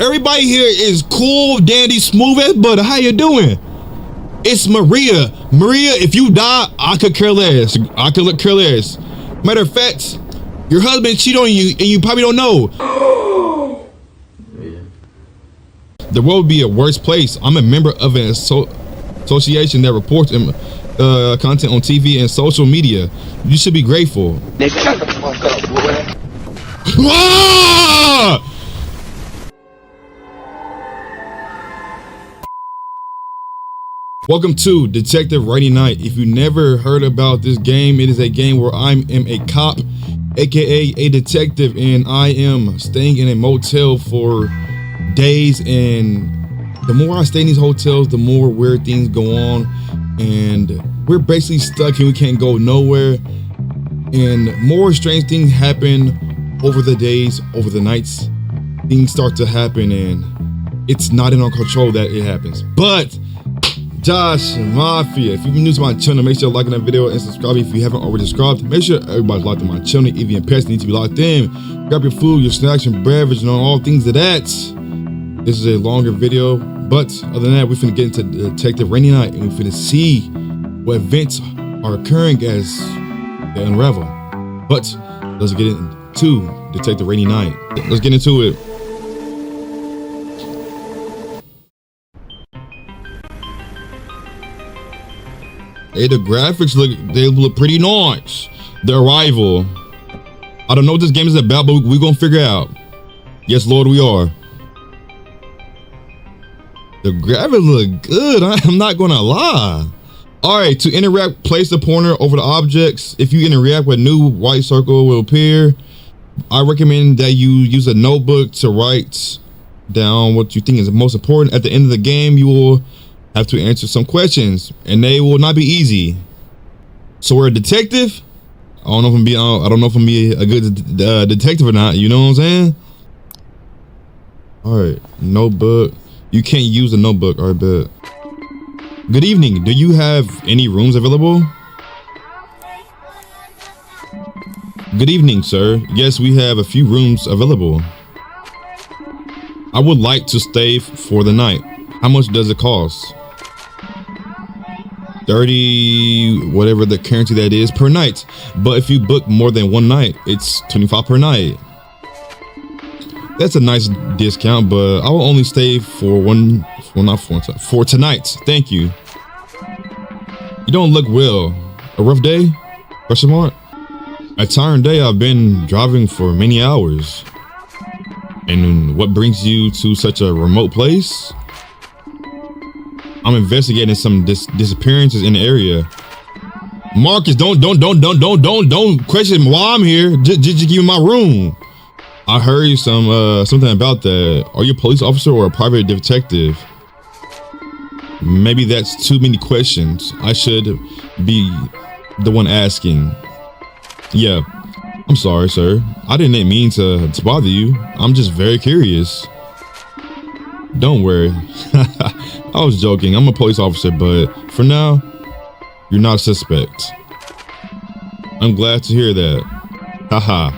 Everybody here is cool, dandy, smooth as butter. How you doing? It's Maria. Maria, if you die, I could care less. I could care less. Matter of fact, your husband cheated on you and you probably don't know. The world would be a worse place. I'm a member of an association that reports content on TV and social media. You should be grateful. Shut the fuck up, boy. Ah! Welcome to Detective Rainy Night. If you never heard about this game, it is a game where I am a cop, aka a detective, and I am staying in a motel for days, and the more I stay in these hotels, the more weird things go on, and we're basically stuck and we can't go nowhere, and more strange things happen over the days, over the nights. Things start to happen and it's not in our control that it happens. But Josh Mafia, if you're new to my channel, make sure you're liking that video and subscribe if you haven't already subscribed. Make sure everybody's locked in my channel. Even your pets need to be locked in. Grab your food, your snacks, and beverage, and all things of that. This is a longer video, but other than that, we're finna get into Detective Rainy Night, and we're finna see what events are occurring as they unravel. But let's get into Detective Rainy Night. Let's get into it. Hey, the graphics look pretty nice. The Arrival. I don't know what this game is about, but we're gonna figure it out. Yes, Lord, we are. The graphics look good. I'm not gonna lie. All right, to interact, place the pointer over the objects. If you interact with a new white circle will appear. I recommend that you use a notebook to write down what you think is most important. At the end of the game, you will have to answer some questions, and they will not be easy. So we're a detective. I don't know if I'm be a good detective or not. You know what I'm saying? All right, notebook. You can't use a notebook. All right, bet. Good evening. Do you have any rooms available? Good evening, sir. Yes, we have a few rooms available. I would like to stay for the night. How much does it cost? 30, whatever the currency that is per night. But if you book more than one night, it's 25 per night. That's a nice discount, but I will only stay for for tonight. Thank you. You don't look well. A rough day? Question mark? A tiring day. I've been driving for many hours. And what brings you to such a remote place? I'm investigating some disappearances in the area. Marcus, don't question why I'm here. Just give me my room. I heard something about that. Are you a police officer or a private detective? Maybe that's too many questions. I should be the one asking. Yeah, I'm sorry, sir. I didn't mean to bother you. I'm just very curious. Don't worry. I was joking. I'm a police officer, but for now, you're not a suspect. I'm glad to hear that. Haha.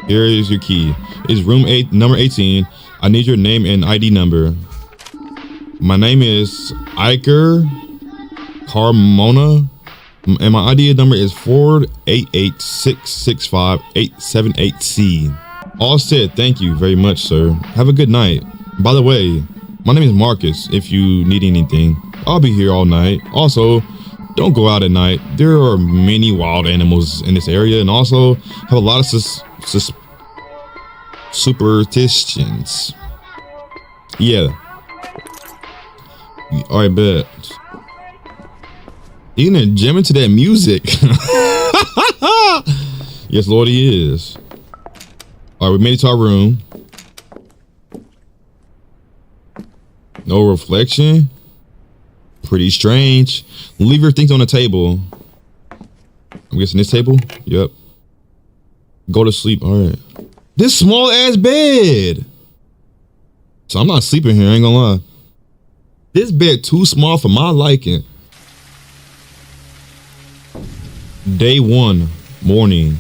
Here is your key. It's room 8, number 18. I need your name and ID number. My name is Iker Carmona, and my ID number is 488665878C. All set. Thank you very much, sir. Have a good night. By the way, my name is Marcus. If you need anything, I'll be here all night. Also, don't go out at night. There are many wild animals in this area, and also have a lot of superstitions. Yeah. All right, bet. He gonna jam into that music. Yes, Lord, he is. All right, we made it to our room. No reflection. Pretty strange. Leave your things on the table. I'm guessing this table. Yep. Go to sleep. All right. This small ass bed. So I'm not sleeping here. I ain't gonna lie. This bed too small for my liking. Day 1, morning.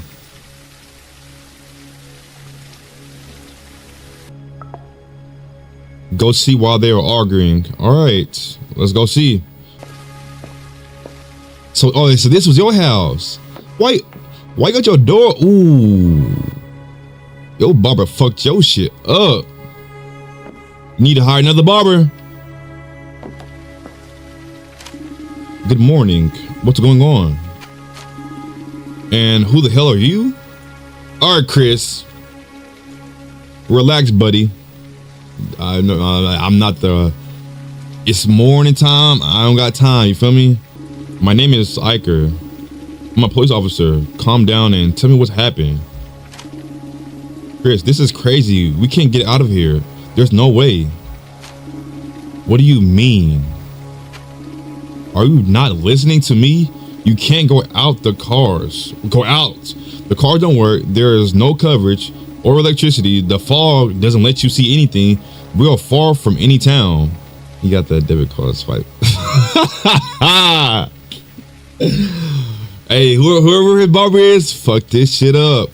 Go see while they were arguing. All right, let's go see. So, so this was your house. Why got your door? Ooh, your barber fucked your shit up. You need to hire another barber. Good morning. What's going on? And who the hell are you? All right, Chris. Relax, buddy. I'm not the. It's morning time. I don't got time. You feel me? My name is Iker. I'm a police officer. Calm down and tell me what's happened. Chris, this is crazy. We can't get out of here. There's no way. What do you mean? Are you not listening to me? You can't go out the cars. Go out. The cars don't work. There is no coverage or electricity. The fog doesn't let you see anything. We are far from any town. You got the debit card swipe. Hey, whoever his barber is, fuck this shit up.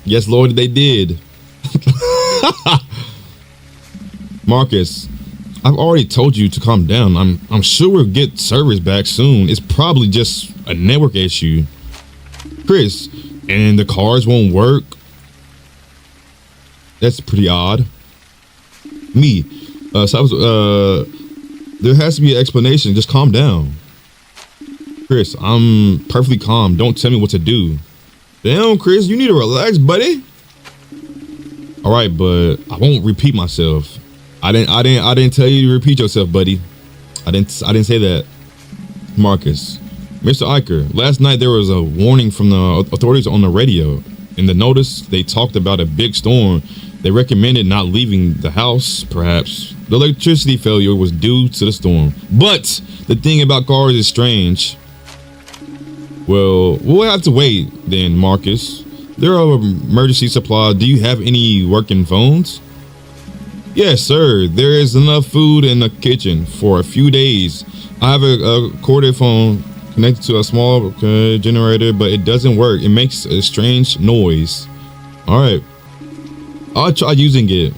Yes, Lord, they did. Marcus, I've already told you to calm down. I'm sure we'll get service back soon. It's probably just a network issue. Chris, and the cars won't work? That's pretty odd. Me, there has to be an explanation. Just calm down. Chris, I'm perfectly calm. Don't tell me what to do. Damn, Chris, you need to relax, buddy. All right, but I won't repeat myself. I didn't tell you to repeat yourself, buddy. I didn't say that. Marcus, Mr. Iker, last night there was a warning from the authorities on the radio. In the notice, they talked about a big storm. They recommended not leaving the house, perhaps. The electricity failure was due to the storm. But the thing about cars is strange. Well, we'll have to wait then, Marcus. There are emergency supplies. Do you have any working phones? Yes, sir. There is enough food in the kitchen for a few days. I have a corded phone connected to a small generator, but it doesn't work. It makes a strange noise. All right. I'll try using it.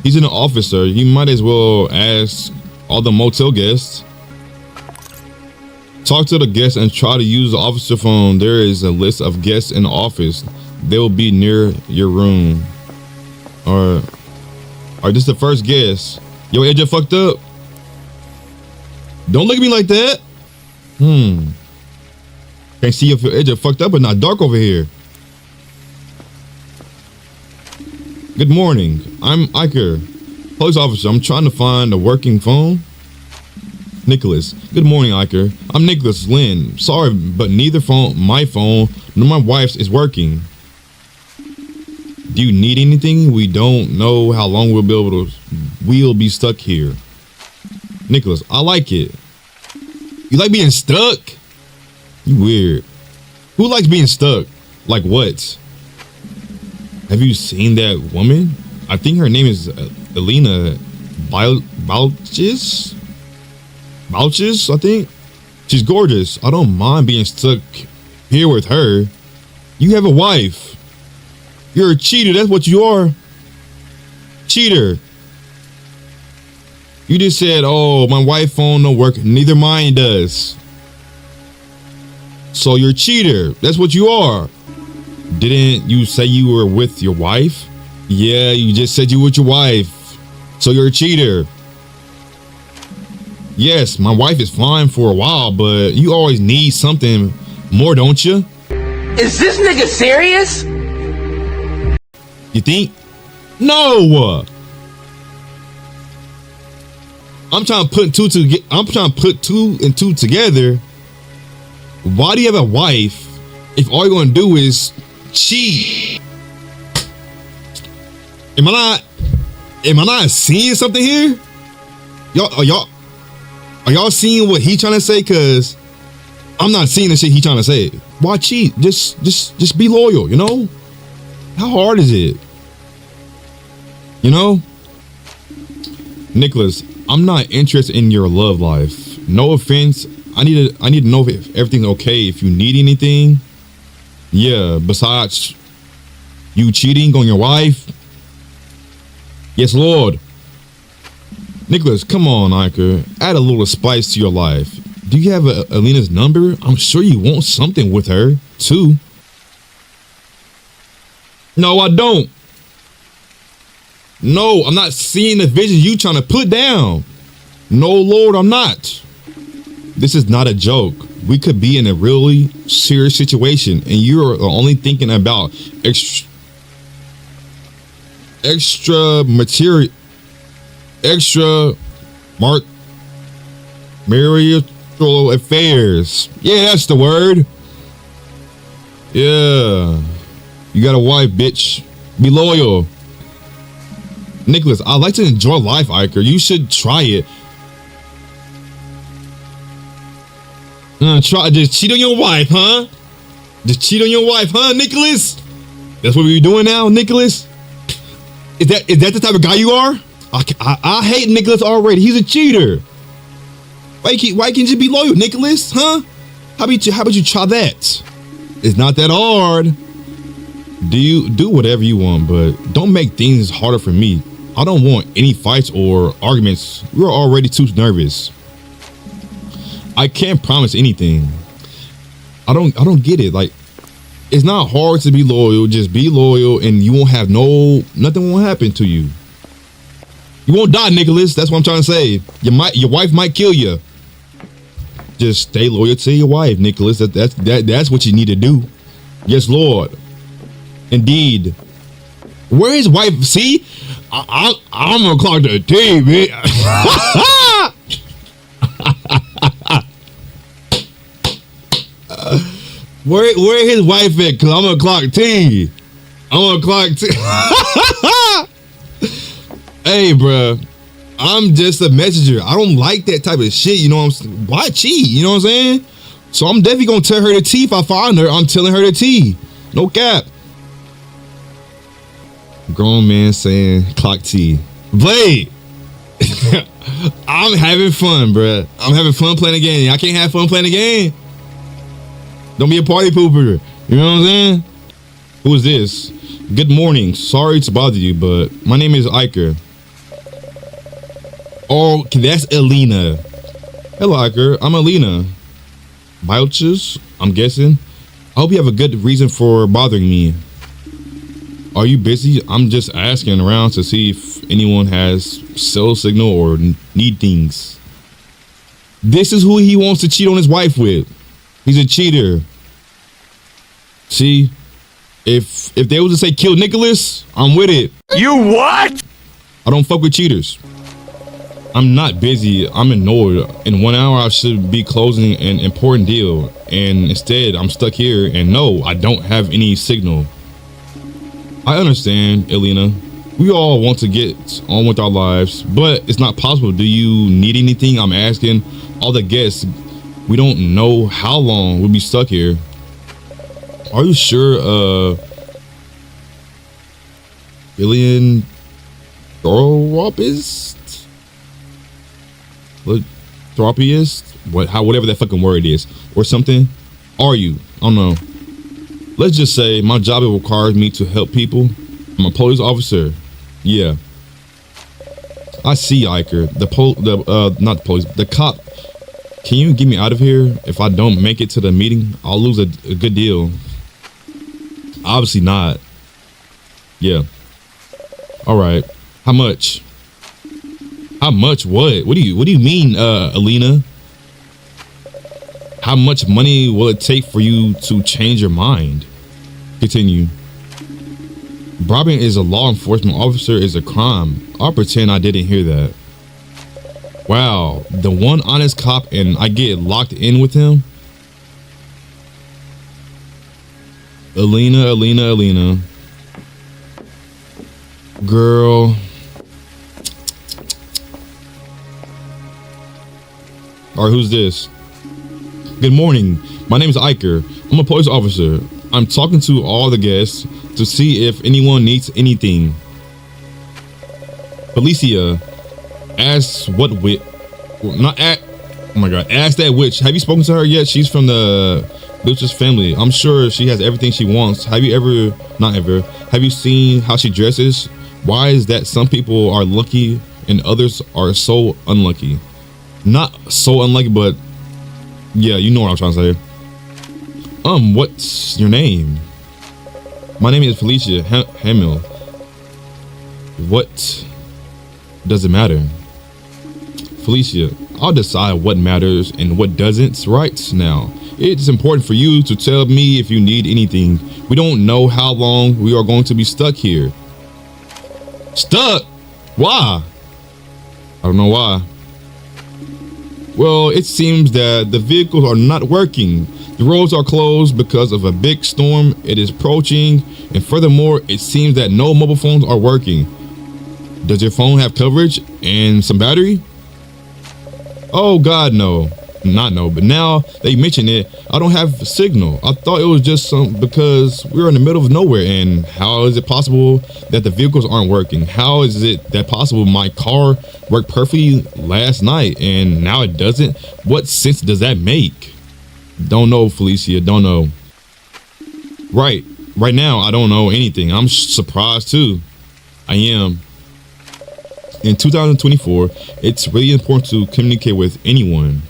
He's an officer. You might as well ask all the motel guests. Talk to the guests and try to use the officer phone. There is a list of guests in the office. They will be near your room. All right, this is the first guest. Yo, AJ fucked up. Don't look at me like that. Can't see if your AJ fucked up or not. Dark over here. Good morning. I'm Iker, police officer. I'm trying to find a working phone. Nicholas. Good morning, Iker. I'm Nicholas Lynn. Sorry, but neither my phone, nor my wife's is working. Do you need anything? We don't know how long we'll be stuck here. Nicholas, I like it. You like being stuck? You weird. Who likes being stuck? Like what? Have you seen that woman? I think her name is Elena Balchis, I think. She's gorgeous. I don't mind being stuck here with her. You have a wife. You're a cheater. That's what you are. Cheater. You just said, oh, my wife's phone don't work. Neither mine does. So you're a cheater. That's what you are. Didn't you say you were with your wife? Yeah, you just said you were with your wife. So you're a cheater. Yes, my wife is fine for a while, but you always need something more, don't you? Is this nigga serious? You think? No. I'm trying to put two and two together. Why do you have a wife if all you're gonna do is cheat? Am I not seeing something here? Are y'all seeing what he trying to say? Cause I'm not seeing the shit he trying to say. Why cheat? Just be loyal, you know? How hard is it? You know? Nicholas, I'm not interested in your love life. No offense. I need to know if everything's okay. If you need anything. Yeah, besides you cheating on your wife. Yes, Lord. Nicholas, come on, Iker. Add a little spice to your life. Do you have Alina's number? I'm sure you want something with her, too. No, I don't. No, I'm not seeing the vision you trying to put down. No, Lord, I'm not. This is not a joke. We could be in a really serious situation, and you're only thinking about extra material, marital affairs. Yeah, that's the word. Yeah. You got a wife, bitch. Be loyal. Nicholas, I like to enjoy life, Iker. You should try it. Just cheat on your wife, huh? Just cheat on your wife, huh, Nicholas? That's what we're doing now, Nicholas? Is that the type of guy you are? I hate Nicholas already. He's a cheater. Why can't you be loyal, Nicholas? Huh? How about you try that? It's not that hard. Do whatever you want, but don't make things harder for me. I don't want any fights or arguments. We're already too nervous. I can't promise anything. I don't get it. Like, it's not hard to be loyal. Just be loyal, and you won't have nothing won't happen to you. You won't die, Nicholas. That's what I'm trying to say. Your wife might kill you. Just stay loyal to your wife, Nicholas. That's what you need to do. Yes, Lord. Indeed. Where his wife? See, I'm gonna clock the T, man. Where his wife at? Cause I'm gonna clock T. I'm gonna clock T. Hey, bro. I'm just a messenger. I don't like that type of shit. You know what I'm saying? Why cheat? You know what I'm saying? So I'm definitely gonna tell her the T if I find her. I'm telling her the T. No cap. Grown man saying clock T. Blade. I'm having fun, bruh. I'm having fun playing the game. I can't have fun playing the game. Don't be a party pooper. You know what I'm saying? Who is this? Good morning. Sorry to bother you, but my name is Iker. Oh, that's Alina. Hello, Iker. I'm Alina. Bouches, I'm guessing. I hope you have a good reason for bothering me. Are you busy? I'm just asking around to see if anyone has cell signal or need things. This is who he wants to cheat on his wife with. He's a cheater. See, if they was to say kill Nicholas, I'm with it. You what? I don't fuck with cheaters. I'm not busy. I'm annoyed. In 1 hour, I should be closing an important deal, and instead, I'm stuck here. And no, I don't have any signal. I understand, Elena. We all want to get on with our lives, but it's not possible. Do you need anything? I'm asking all the guests. We don't know how long we'll be stuck here. Are you sure, philanthropist? Whatever that fucking word is, or something? Are you? I don't know. Let's just say my job requires me to help people. I'm a police officer. Yeah. I see, Iker. Not the police. The cop. Can you get me out of here? If I don't make it to the meeting, I'll lose a good deal. Obviously not. Yeah. All right. How much? How much? What? What do you mean, Alina? How much money will it take for you to change your mind? Continue. Robbing is a law enforcement officer is a crime. I'll pretend I didn't hear that. Wow, the one honest cop and I get locked in with him? Alina. Girl. Alright, who's this? Good morning. My name is Iker. I'm a police officer. I'm talking to all the guests to see if anyone needs anything. Felicia, ask what witch? Not at. Oh my God! Ask that witch. Have you spoken to her yet? She's from the Butcher's family. I'm sure she has everything she wants. Have you ever? Not ever. Have you seen how she dresses? Why is that some people are lucky and others are so unlucky? Not so unlucky, but yeah, you know what I'm trying to say. What's your name? My name is Felicia Hamill. What does it matter? Felicia, I'll decide what matters and what doesn't right now. It's important for you to tell me if you need anything. We don't know how long we are going to be stuck here. Stuck? Why? I don't know why. Well, it seems that the vehicles are not working. The roads are closed because of a big storm. It is approaching, and furthermore, it seems that no mobile phones are working. Does your phone have coverage and some battery? Oh God, no. Not no, but now that you mention it, I don't have a signal. I thought it was just because we're in the middle of nowhere. And how is it possible that the vehicles aren't working? How is it that possible my car worked perfectly last night and now it doesn't? What sense does that make? Don't know, Felicia, don't know. Right now, I don't know anything. I'm surprised too. I am. In 2024, it's really important to communicate with anyone.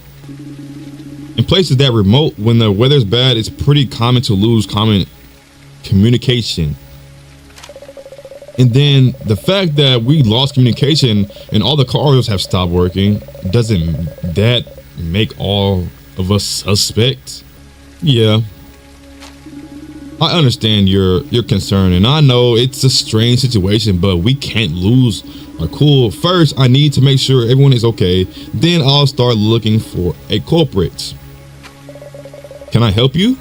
In places that remote, when the weather's bad, it's pretty common to lose common communication. And then the fact that we lost communication and all the cars have stopped working, doesn't that make all of us suspect? Yeah. I understand your concern, and I know it's a strange situation, but we can't lose our cool. First, I need to make sure everyone is okay. Then I'll start looking for a culprit. Can I help you?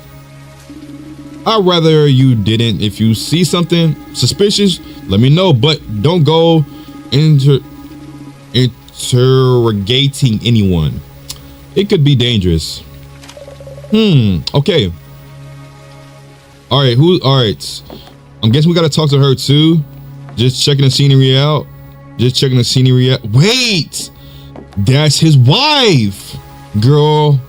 I'd rather you didn't. If you see something suspicious, let me know, but don't go interrogating anyone. It could be dangerous. Okay. All right. I'm guessing we gotta talk to her too. Just checking the scenery out. Wait! That's his wife! Girl.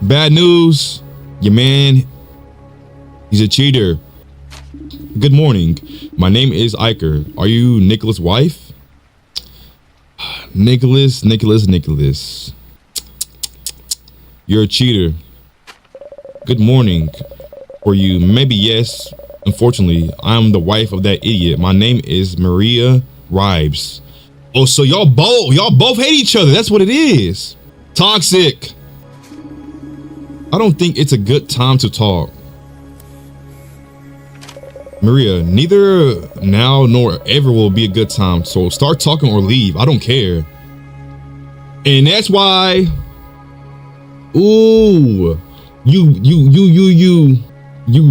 Bad news. Your man, he's a cheater. Good morning. My name is Iker. Are you Nicholas' wife? Nicholas. You're a cheater. Good morning. For you, maybe yes. Unfortunately, I'm the wife of that idiot. My name is Maria Ribes. Oh, so y'all both hate each other. That's what it is. Toxic. I don't think it's a good time to talk. Maria, neither now nor ever will be a good time. So start talking or leave. I don't care. And that's why. Ooh, you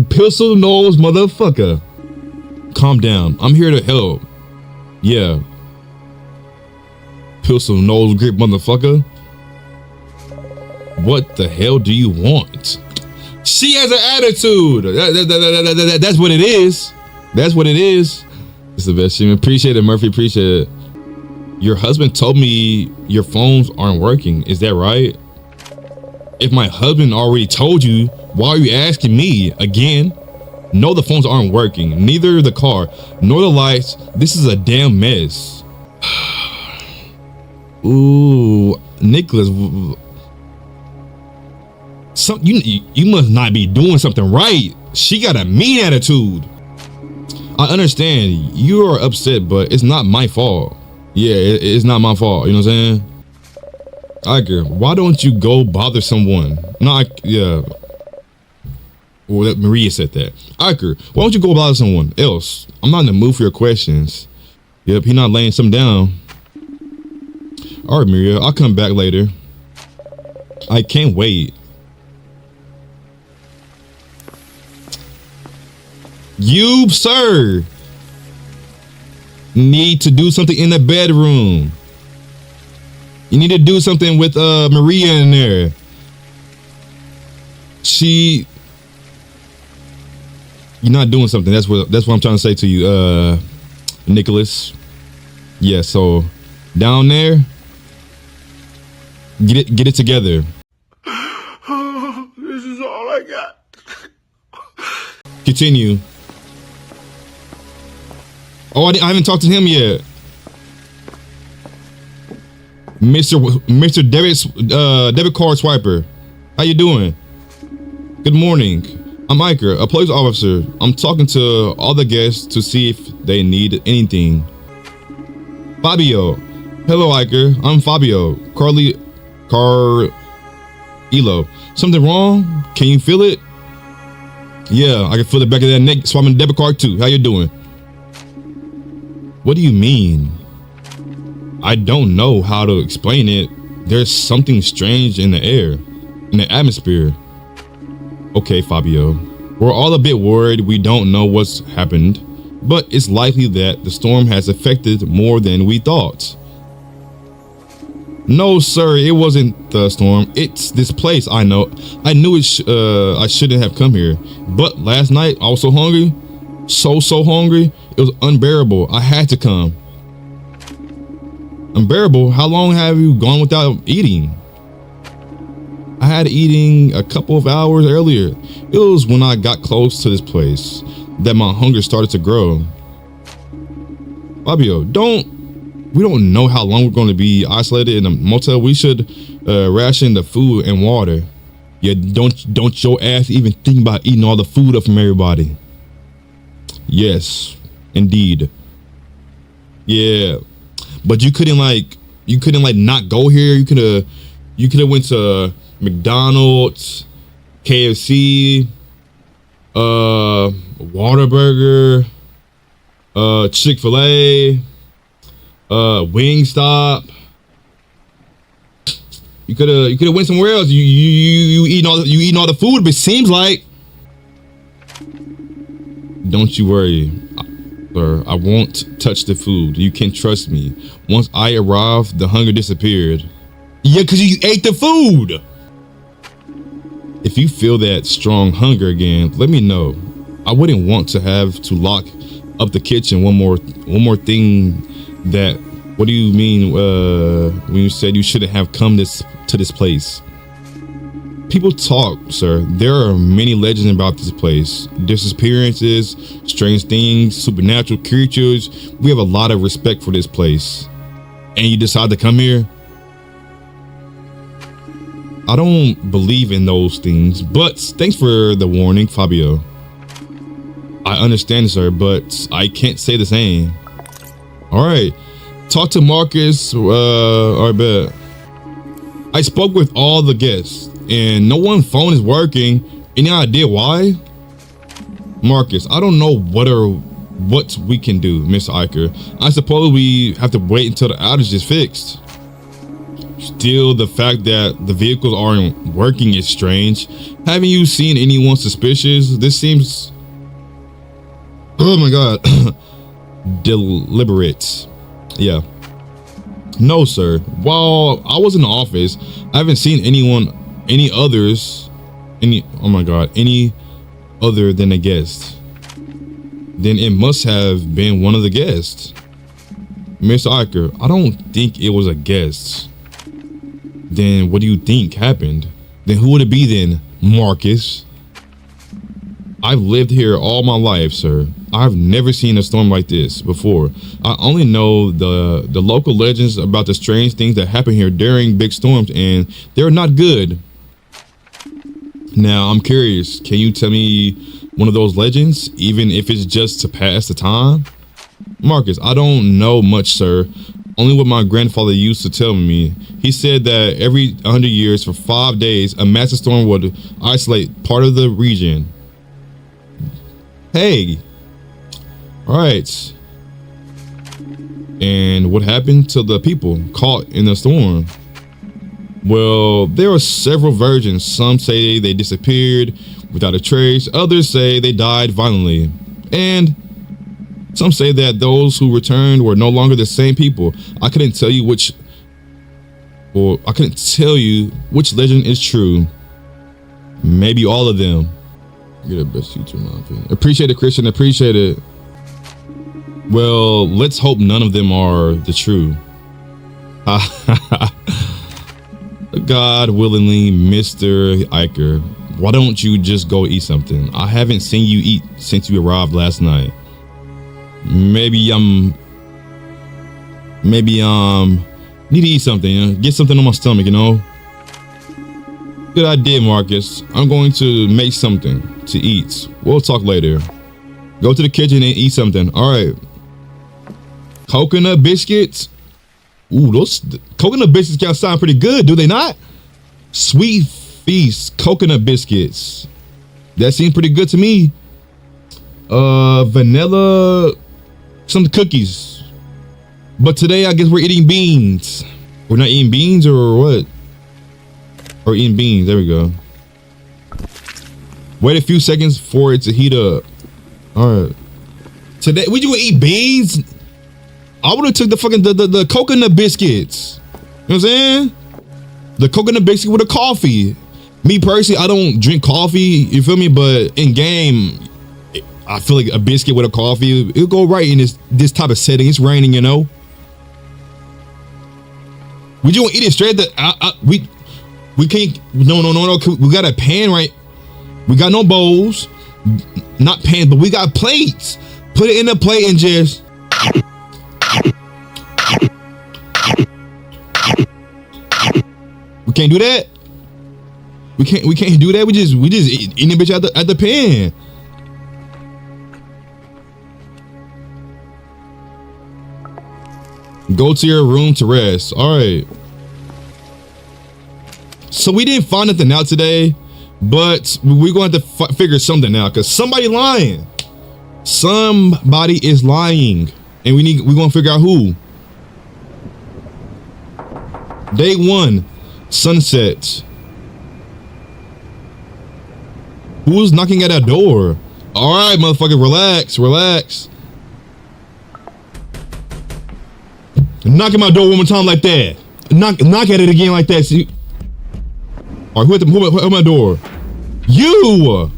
pistol nose motherfucker. Calm down. I'm here to help. Yeah. Pistol nose grip motherfucker. What the hell do you want? She has an attitude. That's what it is. That's what it is. It's the best. Appreciate it, Murphy. Appreciate it. Your husband told me your phones aren't working. Is that right? If my husband already told you, why are you asking me again? No, the phones aren't working. Neither the car nor the lights. This is a damn mess. Ooh, Nicholas. You must not be doing something right. She got a mean attitude. I understand you are upset, but it's not my fault. Yeah, it's not my fault. You know what I'm saying? Iker, why don't you go bother someone? Yeah. Well, Maria said that. Iker, why don't you go bother someone else? I'm not in the mood for your questions. Yep, he not laying something down. All right, Maria, I'll come back later. I can't wait. You, sir, need to do something in the bedroom. You need to do something with Maria in there. You're not doing something. That's what I'm trying to say to you, Nicholas. Yeah, so down there, get it together. This is all I got. Continue. Oh, I haven't talked to him yet. Mr. Debit card swiper. How you doing? Good morning. I'm Iker, a police officer. I'm talking to all the guests to see if they need anything. Fabio. Hello, Iker. I'm Fabio. Elo. Something wrong? Can you feel it? Yeah, I can feel the back of that neck swiping the debit card too. How you doing? What do you mean? I don't know how to explain it. There's something strange in the air, in the atmosphere. Okay, Fabio. We're all a bit worried. We don't know what's happened, but it's likely that the storm has affected more than we thought. No, sir, it wasn't the storm. It's this place. I know. I knew it. I shouldn't have come here. But last night I was so hungry, so hungry. It was unbearable. I had to come. Unbearable? How long have you gone without eating? I had eating a couple of hours earlier. It was when I got close to this place that my hunger started to grow. Fabio, we don't know how long we're going to be isolated in a motel. We should ration the food and water. Yeah, don't your ass even think about eating all the food up from everybody. Yes, indeed. Yeah, but you couldn't not go here. You could have went to McDonald's, KFC, Whataburger, Chick-fil-A, Wingstop. You could have went somewhere else. You eating all the food, but it seems like. Don't you worry, sir. I won't touch the food. You can trust me. Once I arrived, the hunger disappeared. Yeah, because you ate the food. If you feel that strong hunger again, let me know. I wouldn't want to have to lock up the kitchen. One more thing. That, what do you mean when you said you shouldn't have come to this place? People talk, sir. There are many legends about this place. Disappearances, strange things, supernatural creatures. We have a lot of respect for this place. And you decide to come here? I don't believe in those things, but thanks for the warning, Fabio. I understand, sir, but I can't say the same. All right, talk to Marcus. All right, bet. I spoke with all the guests, and no one's phone is working. Any idea why? Marcus, I don't know what we can do, Mr. Iker. I suppose we have to wait until the outage is fixed. Still, the fact that the vehicles aren't working is strange. Haven't you seen anyone suspicious? This seems... Oh my god. Deliberate. Yeah. No, sir. While I was in the office, I haven't seen any other than a guest. Then it must have been one of the guests. Mr. Iker, I don't think it was a guest. Then what do you think happened? Then who would it be then, Marcus? I've lived here all my life, sir. I've never seen a storm like this before. I only know the local legends about the strange things that happen here during big storms, and they're not good. Now, I'm curious. Can you tell me one of those legends, even if it's just to pass the time? Marcus, I don't know much, sir. Only what my grandfather used to tell me. He said that every 100 years for 5 days, a massive storm would isolate part of the region. Hey. All right. And what happened to the people caught in the storm? Well, there are several versions. Some say they disappeared without a trace. Others say they died violently. And some say that those who returned were no longer the same people. I couldn't tell you which legend is true. Maybe all of them. You're the best YouTuber, in my opinion. Appreciate it, Christian. Appreciate it. Well, let's hope none of them are the true. God willingly, Mr. Iker. Why don't you just go eat something? I haven't seen you eat since you arrived last night. Maybe need to eat something, you know? Get something on my stomach, you know. Good idea, Marcus. I'm going to make something to eat. We'll talk later. Go to the kitchen and eat something. All right. Coconut biscuits. Ooh, those coconut biscuits can sound pretty good, do they not? Sweet Feast coconut biscuits. That seems pretty good to me. Vanilla, some cookies. But today, I guess we're eating beans. We're not eating beans or what? Or eating beans. There we go. Wait a few seconds for it to heat up. All right. Today, we just eat beans. I would have took the fucking the coconut biscuits. You know what I'm saying? The coconut biscuit with a coffee. Me personally, I don't drink coffee. You feel me? But in game, I feel like a biscuit with a coffee, it'll go right in this type of setting. It's raining, you know. We just want to eat it straight. We can't. No. We got a pan, right? We got no bowls, not pans, but we got plates. Put it in a plate and just. We can't do that. We can't do that. We just eating the bitch at the pan. Go to your room to rest. All right. So we didn't find nothing out today, but we're going to have to figure something out because somebody lying. Somebody is lying, and we're going to figure out who. Day 1, sunset. Who's knocking at that door? All right, motherfucker, relax. Knock at my door one more time like that. Knock at it again like that. See? All right, who at my door? You.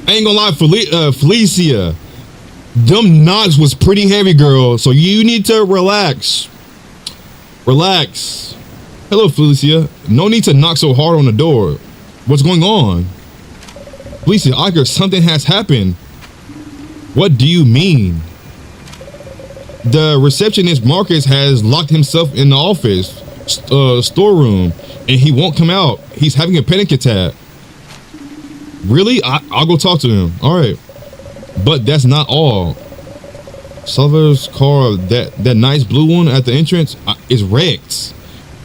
I ain't gonna lie, Felicia. Them knocks was pretty heavy, girl. So you need to relax. Relax. Hello, Felicia. No need to knock so hard on the door. What's going on? Felicia, Iker, something has happened. What do you mean? The receptionist Marcus has locked himself in the office storeroom, and he won't come out. He's having a panic attack. Really? I'll go talk to him. All right, but that's not all. Silver's car, that nice blue one at the entrance, is wrecked.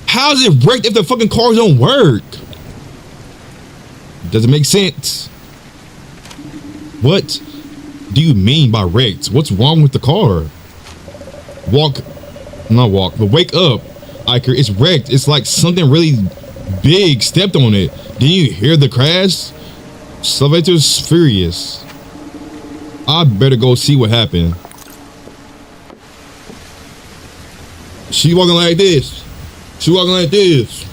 How is it wrecked if the fucking cars don't work? Doesn't make sense. What do you mean by wrecked? What's wrong with the car? But wake up, Iker. It's wrecked. It's like something really big stepped on it. Didn't you hear the crash? Sylvester's furious. I better go see what happened. She walking like this. She walking like this.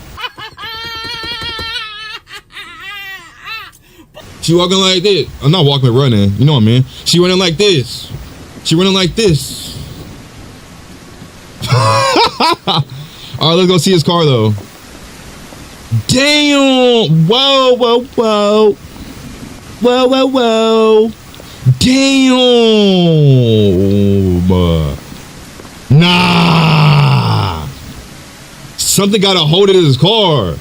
She walking like this. I'm not walking, running. You know what I mean? She running like this. She running like this. All right, let's go see his car though. Damn! Whoa! Damn! Nah! Something got a hold of his car.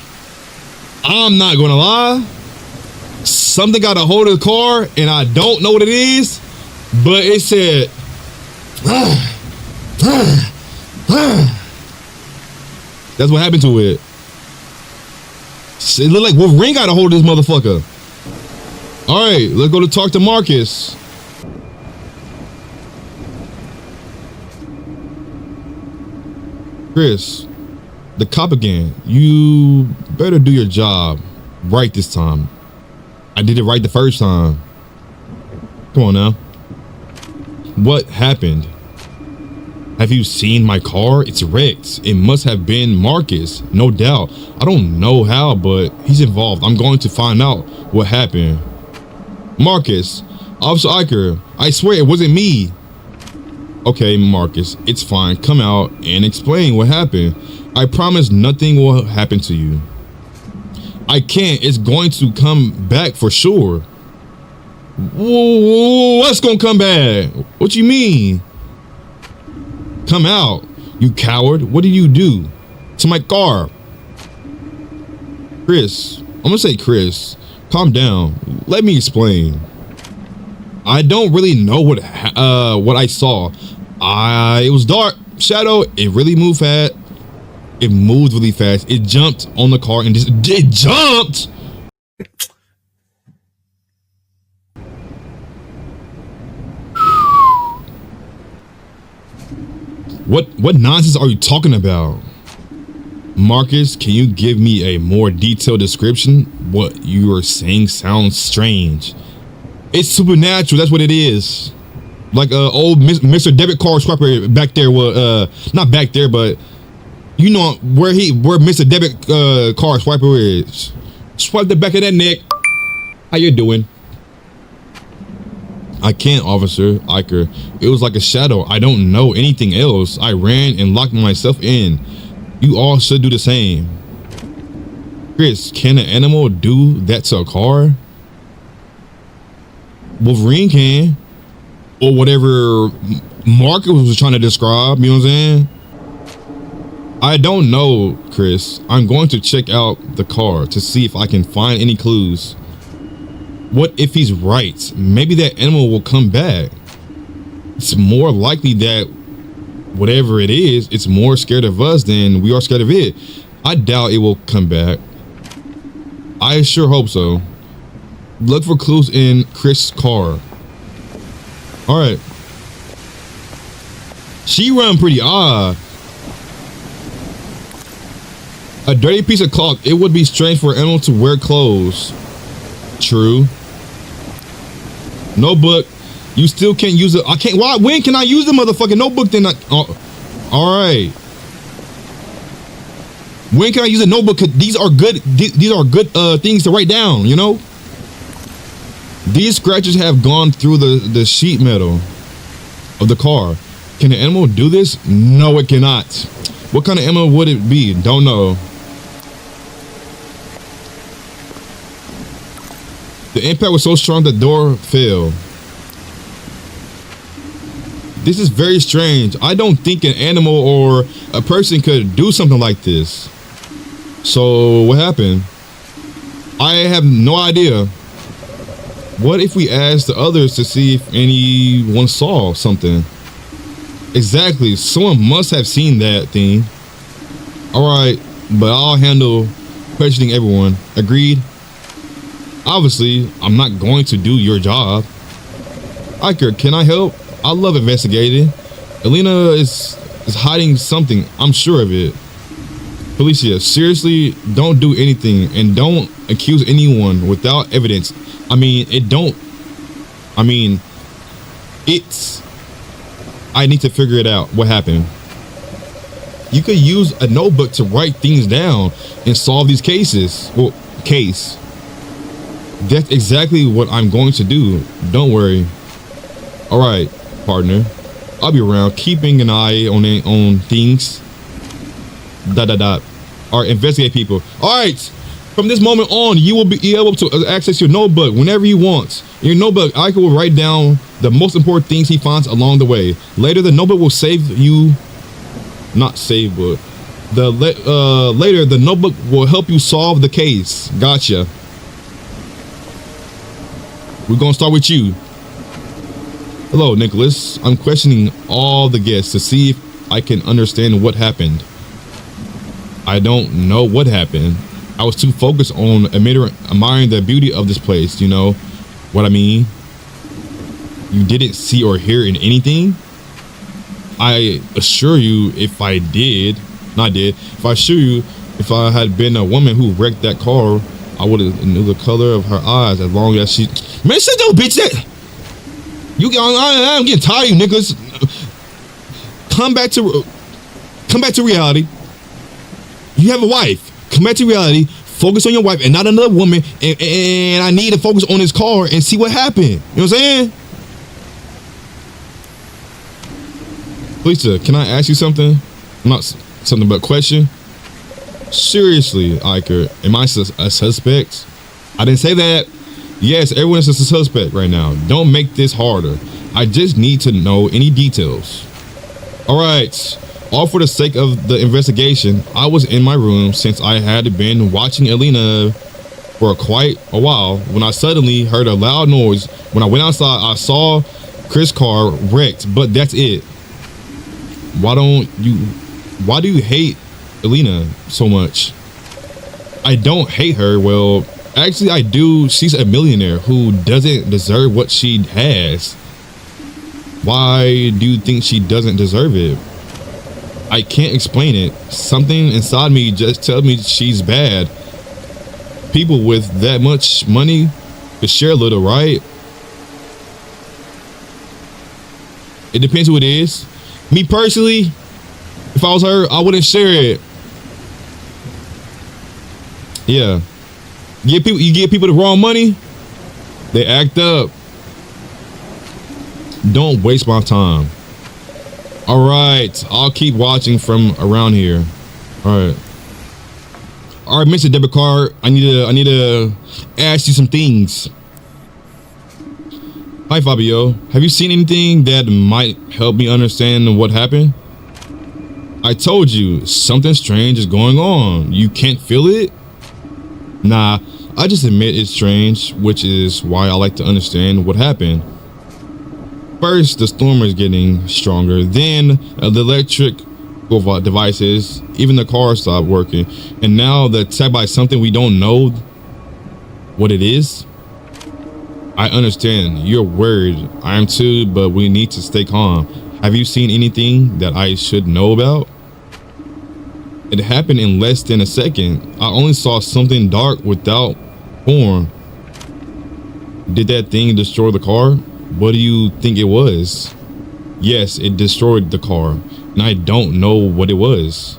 I'm not gonna lie. Something got a hold of the car, and I don't know what it is, but it said. That's what happened to it. It looked like Wolverine got a hold of this motherfucker. All right, let's go to talk to Marcus. Chris, the cop again. You better do your job right this time. I did it right the first time. Come on now. What happened? Have you seen my car? It's wrecked. It must have been Marcus, no doubt. I don't know how, but he's involved. I'm going to find out what happened. Marcus, Officer Iker, I swear it wasn't me. Okay, Marcus, it's fine. Come out and explain what happened. I promise nothing will happen to you. I can't. It's going to come back for sure. Whoa, what's gonna come back? What you mean? Come out, you coward. What did you do to my car? Chris, I'm gonna say Chris, calm down. Let me explain. I don't really know what I saw. It was dark, shadow. It really moved fast. It moved really fast. It jumped on the car and it jumped. What nonsense are you talking about? Marcus, can you give me a more detailed description? What you are saying sounds strange. It's supernatural, that's what it is. Like old Mr. Debit Card Swiper back there was not back there, but you know where Mr. Debit Card Swiper is. Swipe the back of that neck. How you doing? I can't, Officer Iker. It was like a shadow. I don't know anything else. I ran and locked myself in. You all should do the same. Chris, can an animal do that to a car? Wolverine can. Or whatever Marcus was trying to describe, you know what I'm saying? I don't know, Chris. I'm going to check out the car to see if I can find any clues. What if he's right? Maybe that animal will come back. It's more likely that whatever it is, it's more scared of us than we are scared of it. I doubt it will come back. I sure hope so. Look for clues in Chris' car. All right. She run pretty odd. A dirty piece of cloth. It would be strange for an animal to wear clothes. True. Notebook. You still can't use it. I can't. Why? When can I use the motherfucking notebook? Then all right. When can I use a notebook? These are good. These are good things to write down. You know. These scratches have gone through the sheet metal of the car. Can an animal do this? No, it cannot. What kind of animal would it be? Don't know. The impact was so strong the door fell. This is very strange. I don't think an animal or a person could do something like this. So what happened? I have no idea. What if we asked the others to see if anyone saw something? Exactly. Someone must have seen that thing. All right, but I'll handle questioning everyone. Agreed? Obviously, I'm not going to do your job. Iker, can I help? I love investigating. Elena is hiding something. I'm sure of it. Felicia, seriously, don't do anything and don't accuse anyone without evidence. I need to figure it out. What happened? You could use a notebook to write things down and solve these cases. Well, case. That's exactly what I'm going to do. Don't worry. All right, partner. I'll be around, keeping an eye on things. ... All right, investigate people. All right. From this moment on, you will be able to access your notebook whenever you want. In your notebook, Iker will write down the most important things he finds along the way. Later, the notebook will save you. Not save, but later the notebook will help you solve the case. Gotcha. We're gonna start with you. Hello, Nicholas. I'm questioning all the guests to see if I can understand what happened. I don't know what happened. I was too focused on admiring the beauty of this place. You know what I mean? You didn't see or hear in anything? I assure you, if I assure you, if I had been a woman who wrecked that car, I would have knew the color of her eyes as long as she... Man, shut your bitch that... I'm getting tired of you, Nicholas. Come back to reality. You have a wife. Come back to reality. Focus on your wife and not another woman. And I need to focus on this car and see what happened. You know what I'm saying? Lisa, can I ask you something? Not something, but a question. Seriously, Iker, am I a suspect? I didn't say that. Yes, everyone is a suspect right now. Don't make this harder. I just need to know any details. All right. All for the sake of the investigation, I was in my room since I had been watching Elena for quite a while when I suddenly heard a loud noise. When I went outside, I saw Chris' car wrecked, but that's it. Why do you hate Elena so much? I don't hate her. Well, actually I do. She's a millionaire who doesn't deserve what she has. Why do you think she doesn't deserve it? I can't explain it. Something inside me just tells me she's bad. People with that much money could share a little, right? It depends who it is. Me personally, if I was her, I wouldn't share it. Yeah. You give people the wrong money, they act up. Don't waste my time. All right, I'll keep watching from around here. All right, Mr. Debit Card. I need to ask you some things. Hi, Fabio. Have you seen anything that might help me understand what happened? I told you something strange is going on. You can't feel it? Nah, I just admit it's strange, which is why I like to understand what happened. First, the storm is getting stronger. Then the electric devices, even the car stopped working. And now the attack by something we don't know what it is. I understand you're worried. I am too, but we need to stay calm. Have you seen anything that I should know about? It happened in less than a second. I only saw something dark without form. Did that thing destroy the car? What do you think it was? Yes, it destroyed the car, and I don't know what it was.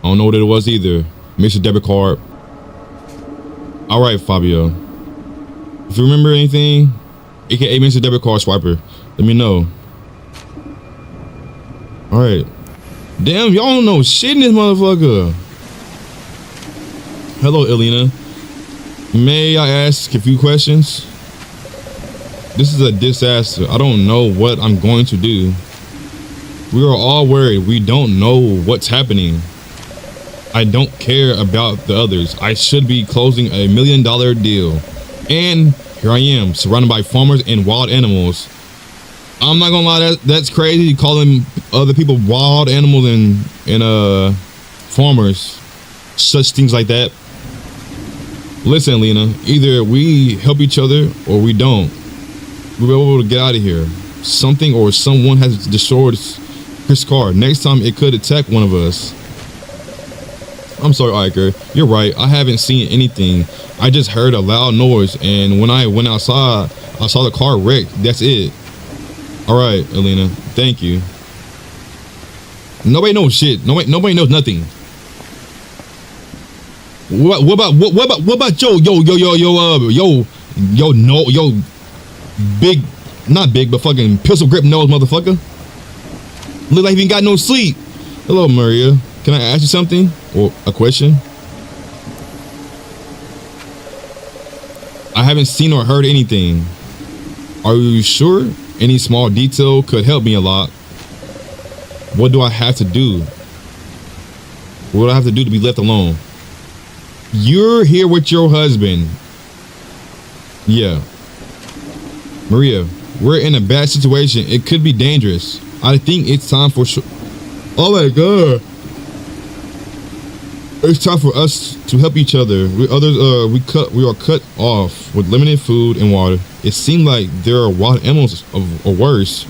I don't know what it was either. Mr. Debit Card. All right, Fabio. If you remember anything, aka Mr. Debit Card Swiper, let me know. All right. Damn, y'all don't know shit in this motherfucker. Hello, Elena. May I ask a few questions? This is a disaster. I don't know what I'm going to do. We are all worried. We don't know what's happening. I don't care about the others. I should be closing a $1 million deal. And here I am, surrounded by farmers and wild animals. I'm not gonna lie, that's crazy, calling other people wild animals and farmers, such things like that. Listen, Lena, either we help each other or we don't. We're able to get out of here. Something or someone has destroyed Chris' car. Next time it could attack one of us. I'm sorry, Iker. You're right. I haven't seen anything. I just heard a loud noise, and when I went outside, I saw the car wrecked. That's it. All right, Elena. Thank you. Nobody knows shit. Nobody knows nothing. What about yo, big, not big, but fucking pistol grip nose motherfucker. Look like he ain't got no sleep. Hello, Maria. Can I ask you something? Or a question? I haven't seen or heard anything. Are you sure? Any small detail could help me a lot. What do I have to do? What do I have to do to be left alone? You're here with your husband. Yeah. Maria, we're in a bad situation. It could be dangerous. I think it's time for oh my god. It's time for us to help each other. We are cut off with limited food and water. It seemed like there are wild animals or worse.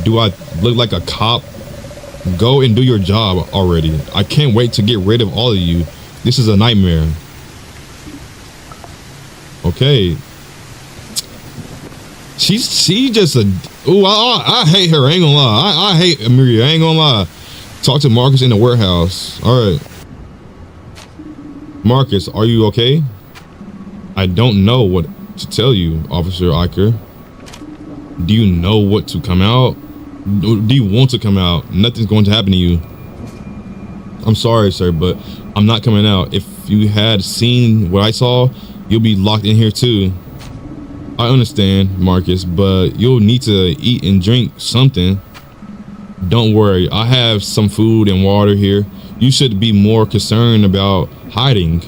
Do I look like a cop? Go and do your job already. I can't wait to get rid of all of you. This is a nightmare. Okay. She just a I hate her. I ain't gonna lie. I hate Amelia. I ain't gonna lie. Talk to Marcus in the warehouse. All right. Marcus, are you okay? I don't know what to tell you, Officer Iker. Do you know what to come out? Do you want to come out? Nothing's going to happen to you. I'm sorry, sir, but I'm not coming out. If you had seen what I saw, you'll be locked in here too. I understand, Marcus, but you'll need to eat and drink something. Don't worry, I have some food and water here. You should be more concerned about hiding.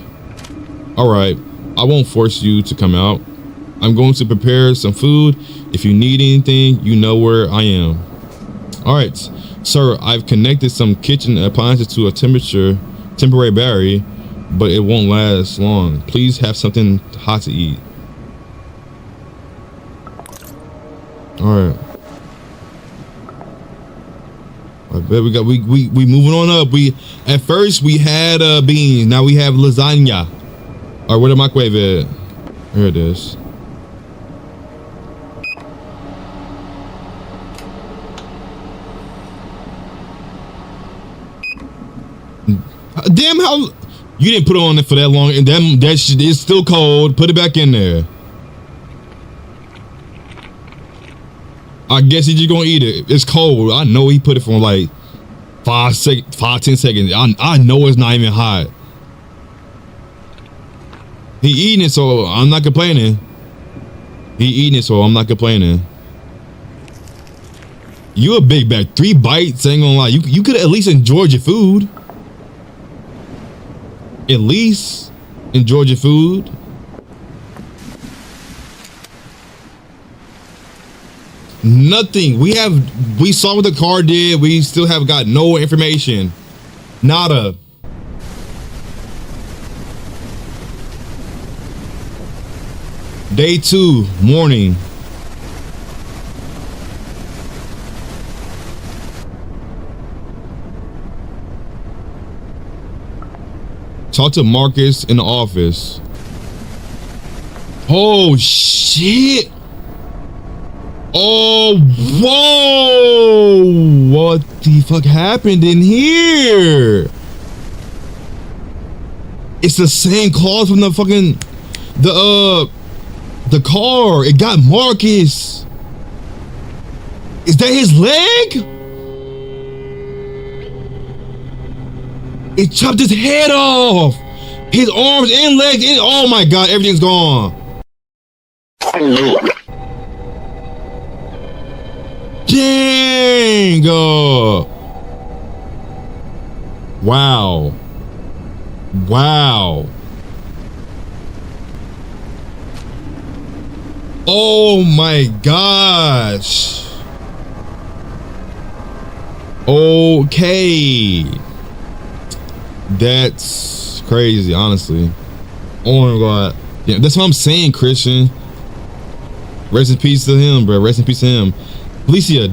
All right, I won't force you to come out. I'm going to prepare some food. If you need anything, you know where I am. All right, sir, I've connected some kitchen appliances to a temporary battery, but it won't last long. Please have something hot to eat. All right. I bet we moving on up. At first we had beans, now we have lasagna. All right, where the microwave at? Here it is. Damn, how you didn't put it on it for that long, and that shit is still cold. Put it back in there. I guess he's just gonna eat it. It's cold. I know he put it for like 10 seconds. I know it's not even hot. He eating it, so I'm not complaining. He eating it, so I'm not complaining. You a big bag. 3 bites, ain't gonna lie. You could at least enjoy your food. At least enjoy your food. Nothing. We saw what the car did. We still have got no information. Nada. Day 2, morning. Talk to Marcus in the office. Oh shit. Oh, whoa! What the fuck happened in here? It's the same claws from the fucking the car. It got Marcus. Is that his leg? It chopped his head off. His arms and legs. And, oh my god, everything's gone. Dang! Wow. Wow. Oh my gosh. Okay. That's crazy, honestly. Oh my god. Yeah, that's what I'm saying, Christian. Rest in peace to him, bro. Rest in peace to him. Felicia,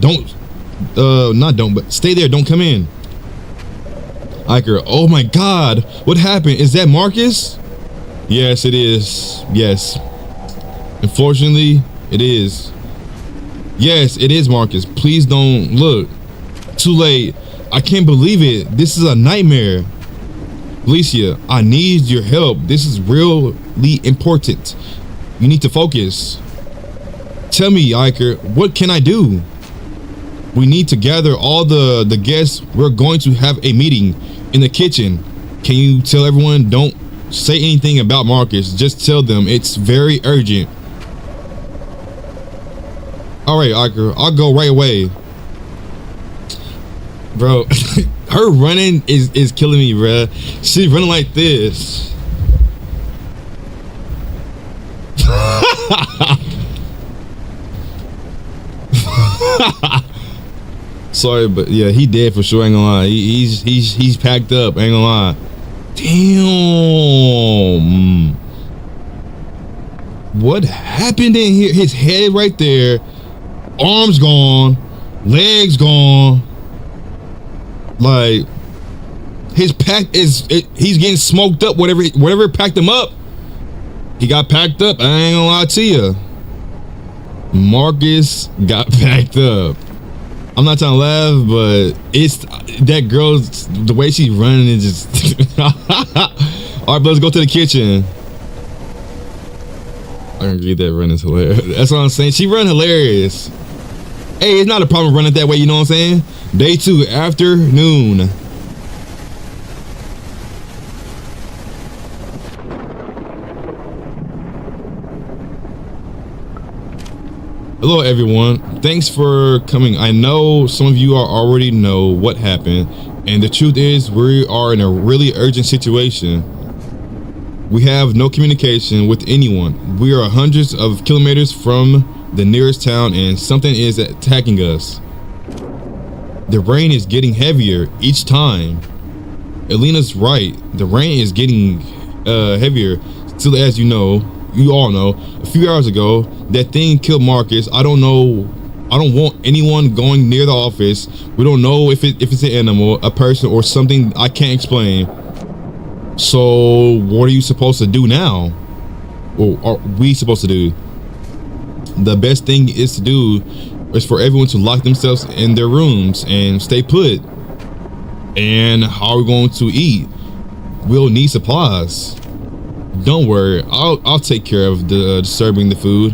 but stay there. Don't come in. Iker, oh my god. What happened? Is that Marcus? Yes, it is. Yes. Unfortunately, it is. Yes, it is Marcus. Please don't look. Too late. I can't believe it. This is a nightmare. Felicia, I need your help. This is really important. You need to focus. Tell me, Iker, what can I do? We need to gather all the guests. We're going to have a meeting in the kitchen. Can you tell everyone, don't say anything about Marcus. Just tell them it's very urgent. All right, Iker, I'll go right away. Bro, her running is killing me, bro. She's running like this. Sorry, but yeah, he dead for sure. Ain't gonna lie. He's packed up. Ain't gonna lie. Damn. What happened in here? His head right there, arms gone, legs gone. Like his pack he's getting smoked up. Whatever packed him up, he got packed up. I ain't gonna lie to you. Marcus got packed up. I'm not trying to laugh, but it's that girl's the way she's running is just. All right, but let's go to the kitchen. I can agree that run is hilarious. That's what I'm saying. She run hilarious. Hey, it's not a problem running that way. You know what I'm saying? Day 2, afternoon. Hello everyone, thanks for coming. I know some of you already know what happened, and the truth is we are in a really urgent situation. We have no communication with anyone. We are hundreds of kilometers from the nearest town and something is attacking us. The rain is getting heavier each time. Elena's right, the rain is getting heavier. Still, as you all know, a few hours ago, that thing killed Marcus. I don't want anyone going near the office. We don't know if it's an animal, a person, or something I can't explain. So what are you supposed to do now? Or are we supposed to do? The best thing is for everyone to lock themselves in their rooms and stay put. And how are we going to eat? We'll need supplies. Don't worry, I'll take care of the serving the food.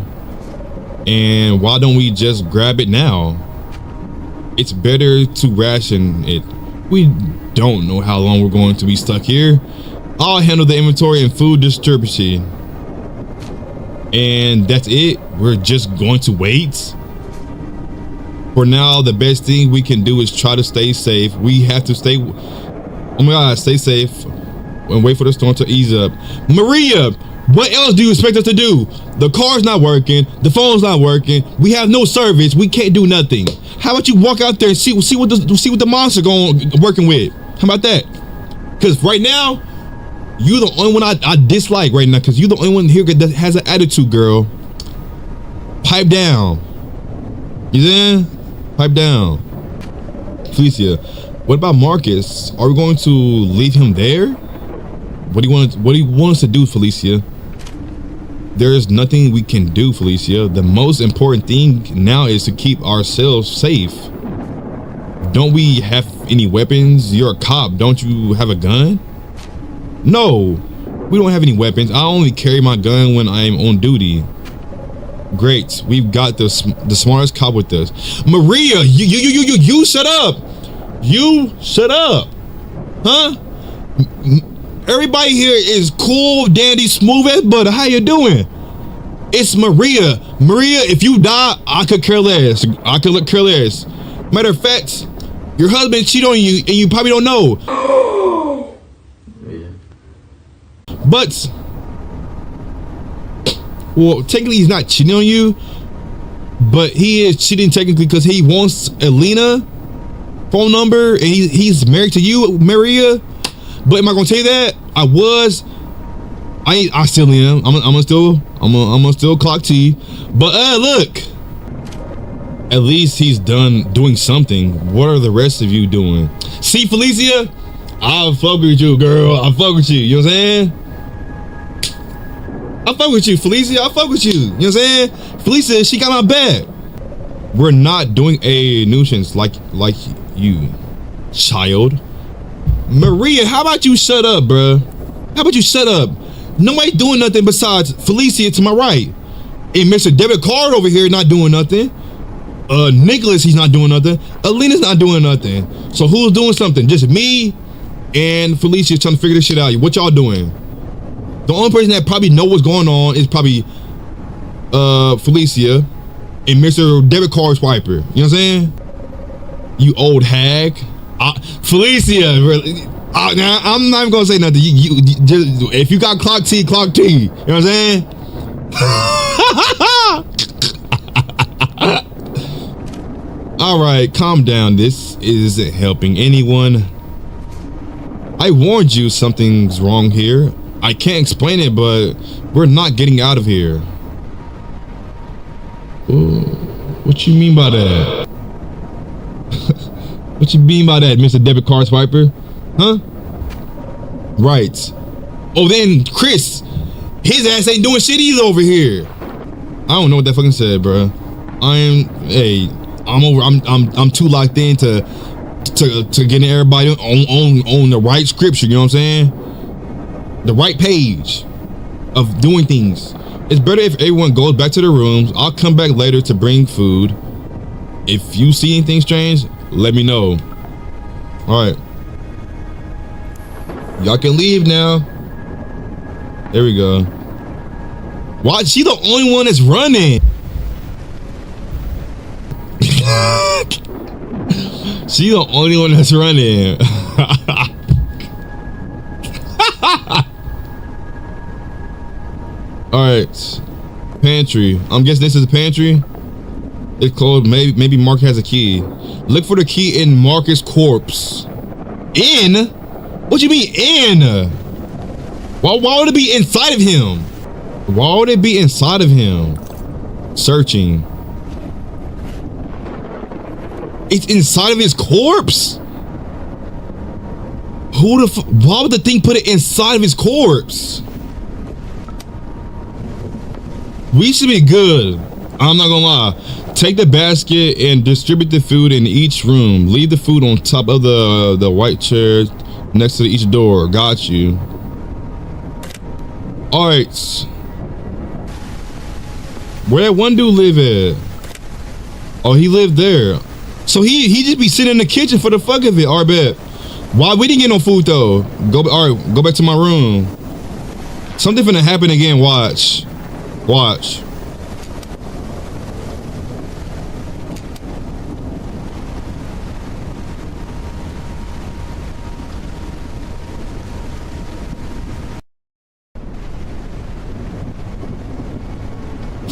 And why don't we just grab it now? It's better to ration it. We don't know how long we're going to be stuck here. I'll handle the inventory and food distribution. And that's it? We're just going to wait? For now, the best thing we can do is try to stay safe. We have to stay, oh my God, stay safe and wait for the storm to ease up. Maria, what else do you expect us to do? The car's not working, the phone's not working, we have no service, we can't do nothing. How about you walk out there and see what the monster working with? How about that? Because right now, you're the only one I dislike right now, because you're the only one here that has an attitude, girl. Pipe down. You there? Pipe down. Felicia, what about Marcus? Are we going to leave him there? What do you want us to do, Felicia? There's nothing we can do, Felicia. The most important thing now is to keep ourselves safe. Don't we have any weapons? You're a cop. Don't you have a gun? No, we don't have any weapons. I only carry my gun when I'm on duty. Great, we've got the smartest cop with us. Maria, you shut up. You shut up. Huh? Everybody here is cool, dandy, smooth as butter. How you doing? It's Maria. Maria, if you die, I could care less. I could care less. Matter of fact, your husband cheated on you and you probably don't know. But, well, technically he's not cheating on you, but he is cheating technically because he wants Elena phone number and he's married to you, Maria. But am I gonna tell you that? I still am. I'm gonna still clock T. But look, at least he's done doing something. What are the rest of you doing? See, Felicia, I fuck with you, girl. I fuck with you. You know what I'm saying? I fuck with you, Felicia. I fuck with you. You know what I'm saying? Felicia, she got my back. We're not doing a nuisance like you, child. Maria, how about you shut up, bruh? How about you shut up? Nobody doing nothing besides Felicia to my right. And Mr. Debit Card over here not doing nothing. Nicholas, he's not doing nothing. Alina's not doing nothing. So who's doing something? Just me and Felicia trying to figure this shit out. What y'all doing? The only person that probably know what's going on is probably Felicia and Mr. Debit Card Swiper. You know what I'm saying? You old hag. Felicia, really, now I'm not even gonna say nothing. You just, if you got clock T, clock T. You know what I'm saying? All right, calm down. This isn't helping anyone. I warned you something's wrong here. I can't explain it, but we're not getting out of here. Ooh, what you mean by that? What you mean by that, Mr. Debit Card Swiper? Huh? Right. Oh, then Chris, his ass ain't doing shit either over here. I don't know what that fucking said, bro. I'm too locked in to getting everybody on the right scripture. You know what I'm saying? The right page of doing things. It's better if everyone goes back to their rooms. I'll come back later to bring food. If you see anything strange, let me know. All right, y'all can leave now. There we go. Why? She the only one that's running. She the only one that's running. Alright. Pantry. I'm guessing this is a pantry. It's closed. Maybe Mark has a key. Look for the key in Marcus' corpse. In? What you mean in? Why would it be inside of him? Why would it be inside of him? Searching. It's inside of his corpse? Why would the thing put it inside of his corpse? We should be good. I'm not gonna lie. Take the basket and distribute the food in each room. Leave the food on top of the white chair next to each door. Got you. Alright. Where that one dude live at? Oh, he lived there. So he just be sitting in the kitchen for the fuck of it. Alright, bet. Why we didn't get no food though? Alright, go back to my room. Something finna happen again. Watch. Watch.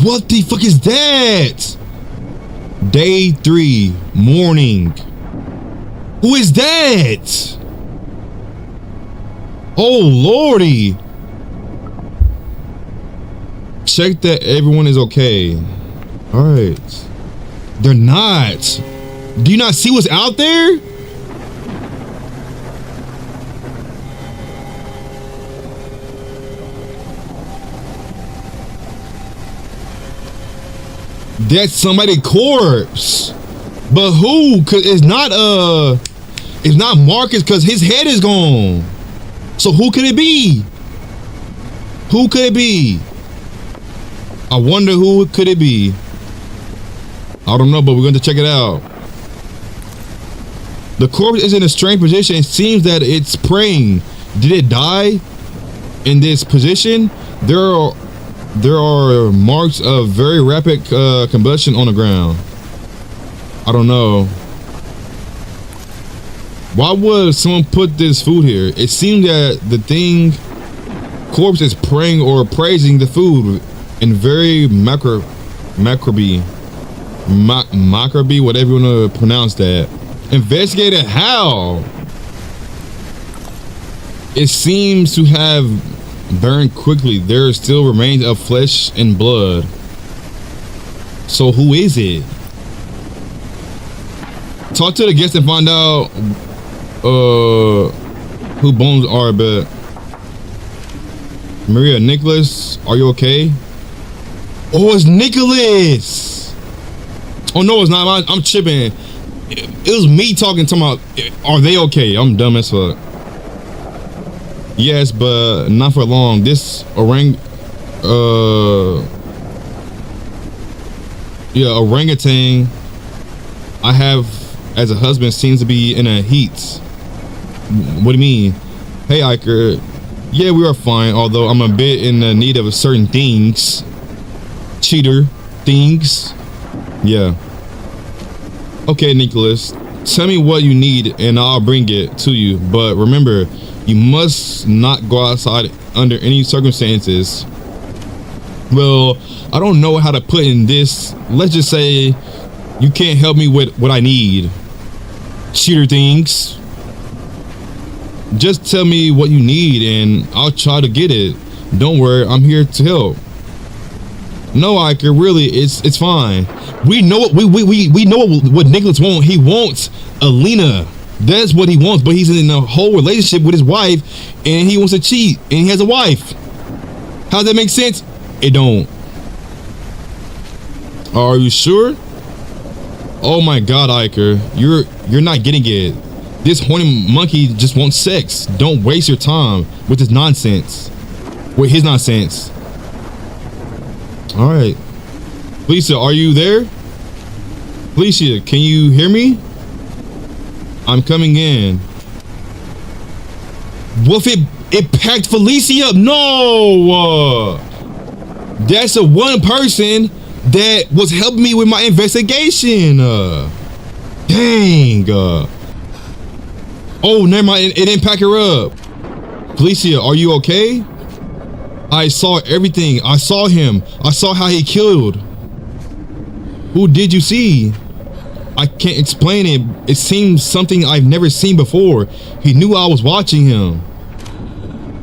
What the fuck is that? Day 3, morning. Who is that? Oh lordy. Check that everyone is okay. Alright. They're not. Do you not see what's out there? That's somebody's corpse. But who? Cause it's not Marcus, cause his head is gone. So who could it be? Who could it be? I wonder who could it be. I don't know, but we're going to check it out. The corpse is in a strange position. It seems that it's praying. Did it die in this position? There are marks of very rapid combustion on the ground. I don't know. Why would someone put this food here? It seemed that the corpse is praying or praising the food in very macroby, whatever you want to pronounce that. Investigate it. How? It seems to have burned quickly. There still remains of flesh and blood. So who is it? Talk to the guest and find out who bones are. But Maria, Nicholas, are you okay? Oh, it's Nicholas. Oh no, it's not. I'm tripping. It was me talking to my. Are they okay? I'm dumb as fuck. Yes, but not for long. This orangutan I have as a husband seems to be in a heat. What do you mean? Hey, Iker. Yeah, we are fine, although I'm a bit in the need of certain things. Cheater things. Yeah. Okay, Nicholas. Tell me what you need and I'll bring it to you. But remember, you must not go outside under any circumstances. Well, I don't know how to put in this. Let's just say you can't help me with what I need. Cheater things. Just tell me what you need and I'll try to get it. Don't worry, I'm here to help. No, Iker, really, it's fine. We know what we know what Nicholas wants. He wants Alina. That's what he wants, but he's in a whole relationship with his wife and he wants to cheat and he has a wife. How does that make sense? It don't. Are you sure? Oh my god, Iker, you're not getting it. This horny monkey just wants sex. Don't waste your time with his nonsense. With his nonsense. All right. Lisa, are you there? Lisa, can you hear me? I'm coming in. What if it packed Felicia up? No! That's a one person that was helping me with my investigation. Dang. Oh, never mind. It didn't pack her up. Felicia, are you okay? I saw everything. I saw him. I saw how he killed. Who did you see? I can't explain it. It seems something I've never seen before. He knew I was watching him.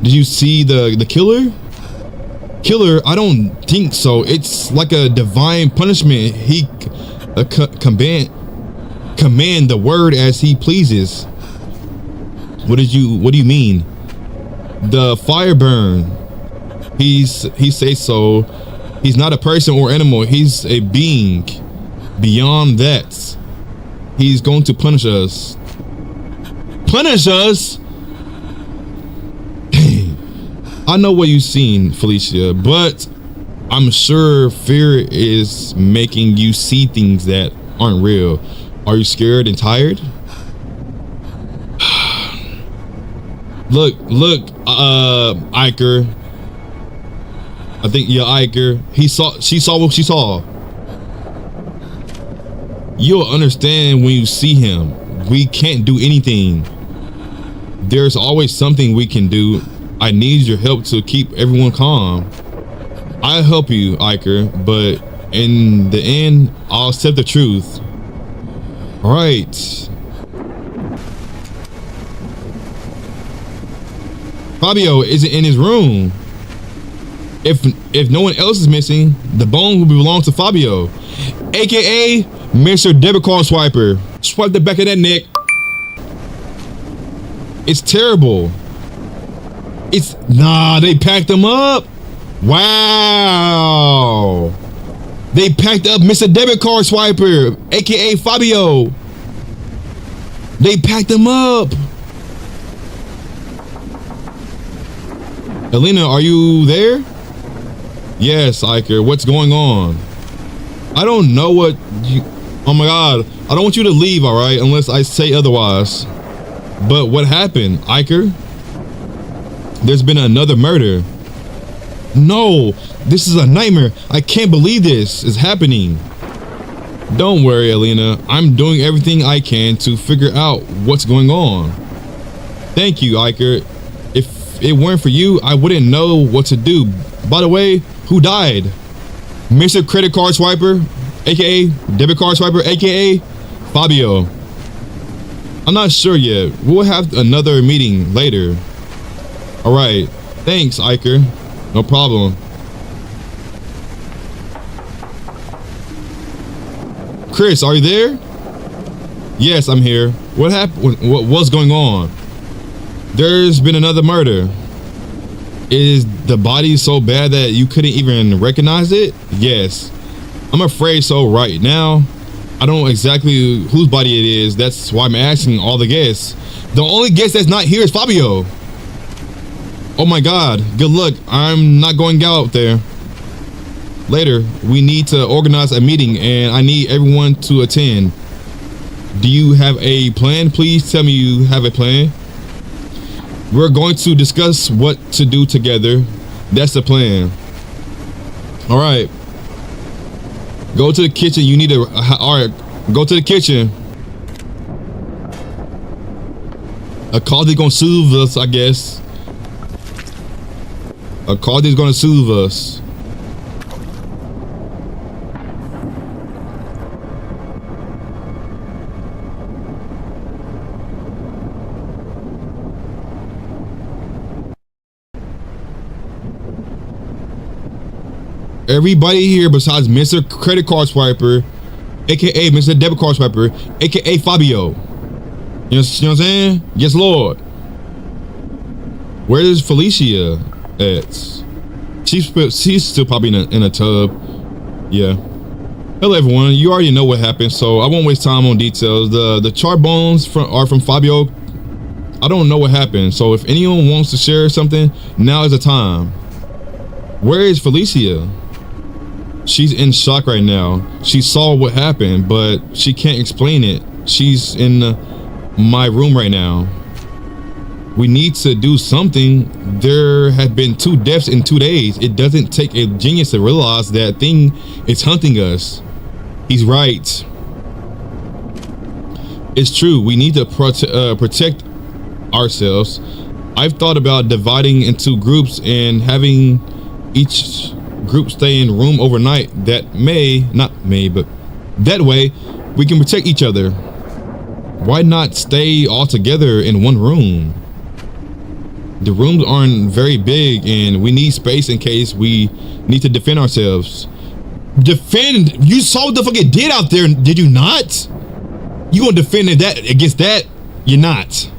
Did you see the killer? Killer? I don't think so. It's like a divine punishment. He command the word as he pleases. What do you mean? The fire burn. He says so. He's not a person or animal. He's a being. Beyond that, he's going to punish us. Punish us? Dang. I know what you've seen, Felicia, but I'm sure fear is making you see things that aren't real. Are you scared and tired? Look, Iker. I think, yeah, Iker. She saw what she saw. You'll understand when you see him. We can't do anything. There's always something we can do. I need your help to keep everyone calm. I'll help you, Iker, but in the end, I'll accept the truth. All right. Fabio isn't in his room. If no one else is missing, the bone will belong to Fabio, aka Mr. Debit Card Swiper. Swipe the back of that neck. It's terrible. They packed him up. Wow. They packed up Mr. Debit Card Swiper, aka Fabio. They packed him up. Elena, are you there? Yes, Iker. What's going on? I don't know what you... Oh my God. I don't want you to leave, all right? Unless I say otherwise. But what happened, Iker? There's been another murder. No, this is a nightmare. I can't believe this is happening. Don't worry, Elena. I'm doing everything I can to figure out what's going on. Thank you, Iker. If it weren't for you, I wouldn't know what to do. By the way, who died? Mr. Credit Card Swiper, aka Debit Card Swiper, aka Fabio. I'm not sure yet. We'll have another meeting later. All right. Thanks, Iker. No problem. Chris, are you there? Yes, I'm here. What happened? What's going on? There's been another murder. Is the body so bad that you couldn't even recognize it? Yes. I'm afraid so right now. I don't know exactly whose body it is. That's why I'm asking all the guests. The only guest that's not here is Fabio. Oh my God. Good luck. I'm not going out there. Later, we need to organize a meeting and I need everyone to attend. Do you have a plan? Please tell me you have a plan. We're going to discuss what to do together. That's the plan. All right. Go to the kitchen. You need to... All right. Go to the kitchen. A Caldi's gonna soothe us, I guess. A Caldi's gonna soothe us. Everybody here besides Mr. Credit Card Swiper, aka Mr. Debit Card Swiper, aka Fabio. You know what I'm saying? Yes, Lord. Where is Felicia at? She's still probably in a tub. Yeah. Hello, everyone. You already know what happened, so I won't waste time on details. The charred bones are from Fabio. I don't know what happened, so if anyone wants to share something, now is the time. Where is Felicia? She's in shock right now. She saw what happened, but she can't explain it. She's in my room right now. We need to do something. There have been 2 deaths in 2 days. It doesn't take a genius to realize that thing is hunting us. He's right. It's true. We need to protect ourselves. I've thought about dividing into groups and having each group stay in room overnight. But that way we can protect each other. Why not stay all together in one room? The rooms aren't very big and we need space in case we need to defend ourselves. Defend? You saw what the fuck it did out there, did you not? You gonna defend that against that? You're not.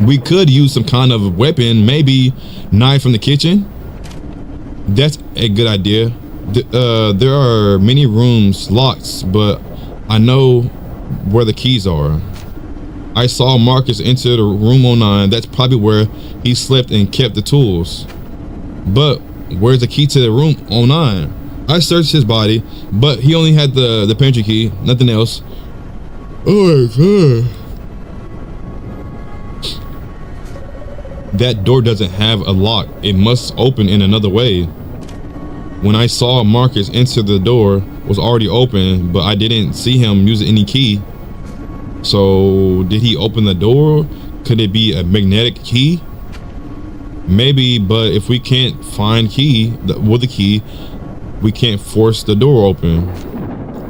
We could use some kind of weapon, maybe knife from the kitchen. That's a good idea. There are many rooms locked, but I know where the keys are. I saw Marcus enter the room 09. That's probably where he slept and kept the tools. But where's the key to the room 09? I searched his body, but he only had the pantry key, nothing else. Oh my god. That door doesn't have a lock. It must open in another way. When I saw Marcus enter, the door was already open, but I didn't see him use any key. So did he open the door? Could it be a magnetic key? Maybe, but if we can't find the key, we can't force the door open.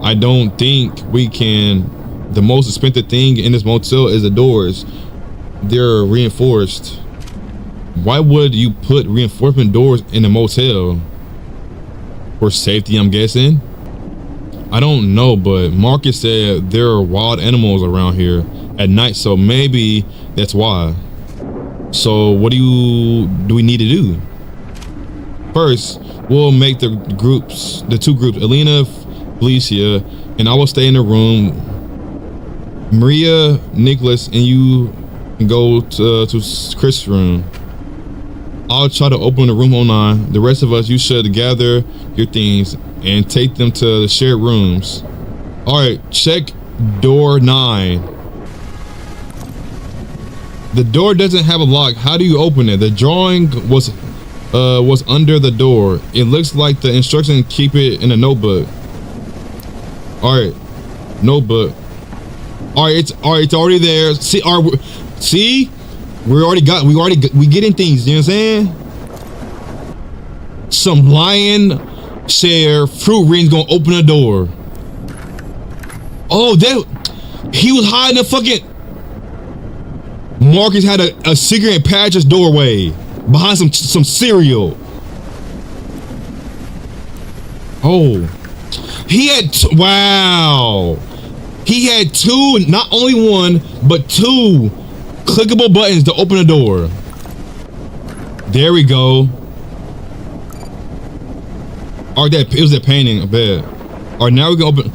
I don't think we can. The most expensive thing in this motel is the doors. They're reinforced. Why would you put reinforcement doors in a motel? For safety, I'm guessing. I don't know, but Marcus said there are wild animals around here at night, so maybe that's why. So what do we need to do? First, we'll make the 2 groups, Elena, Felicia, and I will stay in the room. Maria, Nicholas, and you can go to Chris' room. I'll try to open the room 09. The rest of us, you should gather your things and take them to the shared rooms. All right, check door 9. The door doesn't have a lock. How do you open it? The drawing was under the door. It looks like the instructions keep it in a notebook. All right, notebook. All right, it's already there. See, we getting things. You know what I'm saying? Some lion share fruit rings gonna open the door. Oh, he was hiding the fucking. Marcus had a cigarette in Patrick's doorway behind some cereal. Oh, he had wow. He had 2, not only 1, but 2 clickable buttons to open the door. There we go. Or it was that painting, I bet. All right, now we can open.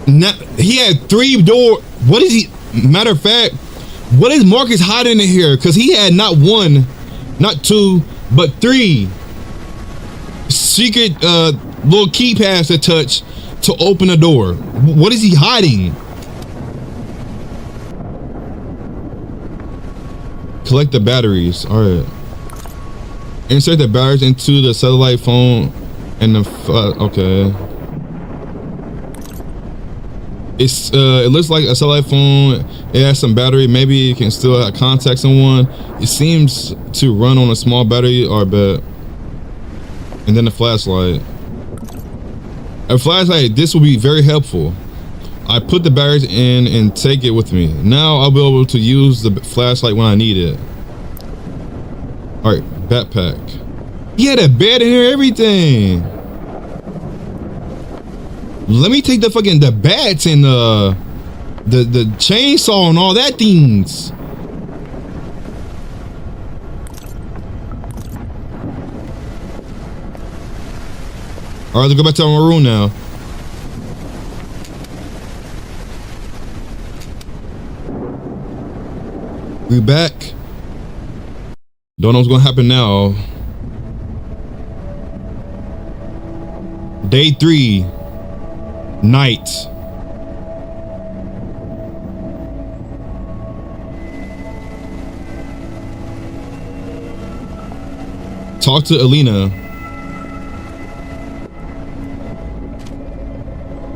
Now, he had 3 doors. What is he? Matter of fact, what is Marcus hiding in here? Because he had not 1, not 2, but 3 secret little keypads to touch to open the door. What is he hiding? Collect the batteries. All right. Insert the batteries into the satellite phone and the okay. It looks like a satellite phone. It has some battery. Maybe you can still contact someone. It seems to run on a small battery or bit. And then a flashlight. A flashlight. This will be very helpful. I put the batteries in and take it with me. Now I'll be able to use the flashlight when I need it. All right, backpack. He had a bed in here, everything. Let me take the bats and the chainsaw and all that things. All right, let's go back to our room now. We back. Don't know what's gonna happen now. Day 3, night. Talk to Alina.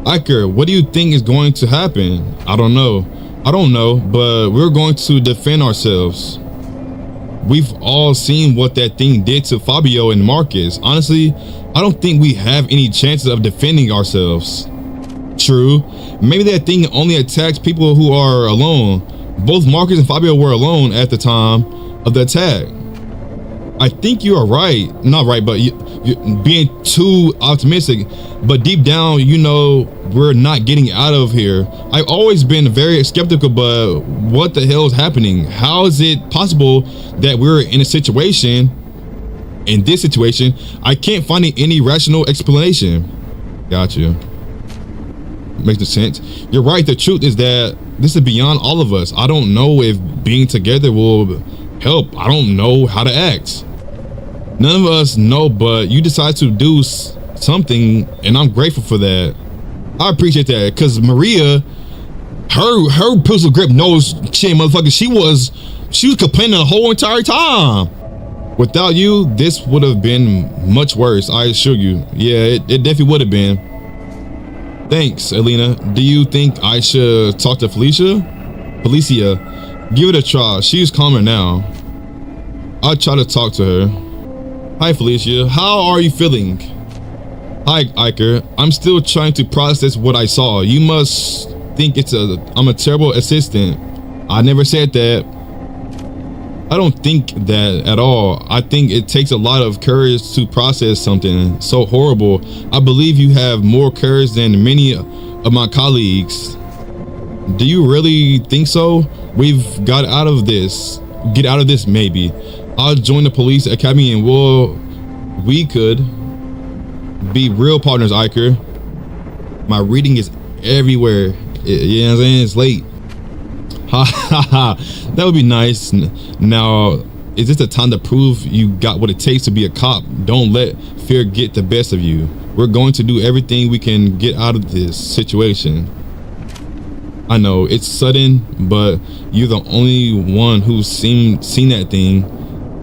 Iker, what do you think is going to happen? I don't know, but we're going to defend ourselves. We've all seen what that thing did to Fabio and Marcus. Honestly, I don't think we have any chances of defending ourselves. True, maybe that thing only attacks people who are alone. Both Marcus and Fabio were alone at the time of the attack. I think you are right. Not right, but you're being too optimistic. But deep down, you know, we're not getting out of here. I've always been very skeptical, but what the hell is happening? How is it possible that we're in a situation, in this situation? I can't find any rational explanation. Gotcha. Makes no sense. You're right. The truth is that this is beyond all of us. I don't know if being together will help. I don't know how to act. None of us know, but you decide to do something, and I'm grateful for that. I appreciate that, because Maria, her pistol grip knows shit, motherfucker. She was complaining the whole entire time. Without you, this would have been much worse, I assure you. Yeah, it definitely would have been. Thanks, Alina. Do you think I should talk to Felicia? Give it a try. She's calmer now. I'll try to talk to her. Hi, Felicia. How are you feeling? Hi, Iker. I'm still trying to process what I saw. You must think I'm a terrible assistant. I never said that. I don't think that at all. I think it takes a lot of courage to process something so horrible. I believe you have more courage than many of my colleagues. Do you really think so? We've got out of this. Get out of this, maybe. I'll join the police academy and we could be real partners, Iker. My reading is everywhere. You know what I'm saying? It's late. Ha ha ha. That would be nice. Now, is this the time to prove you got what it takes to be a cop? Don't let fear get the best of you. We're going to do everything we can get out of this situation. I know it's sudden, but you're the only one who's seen that thing.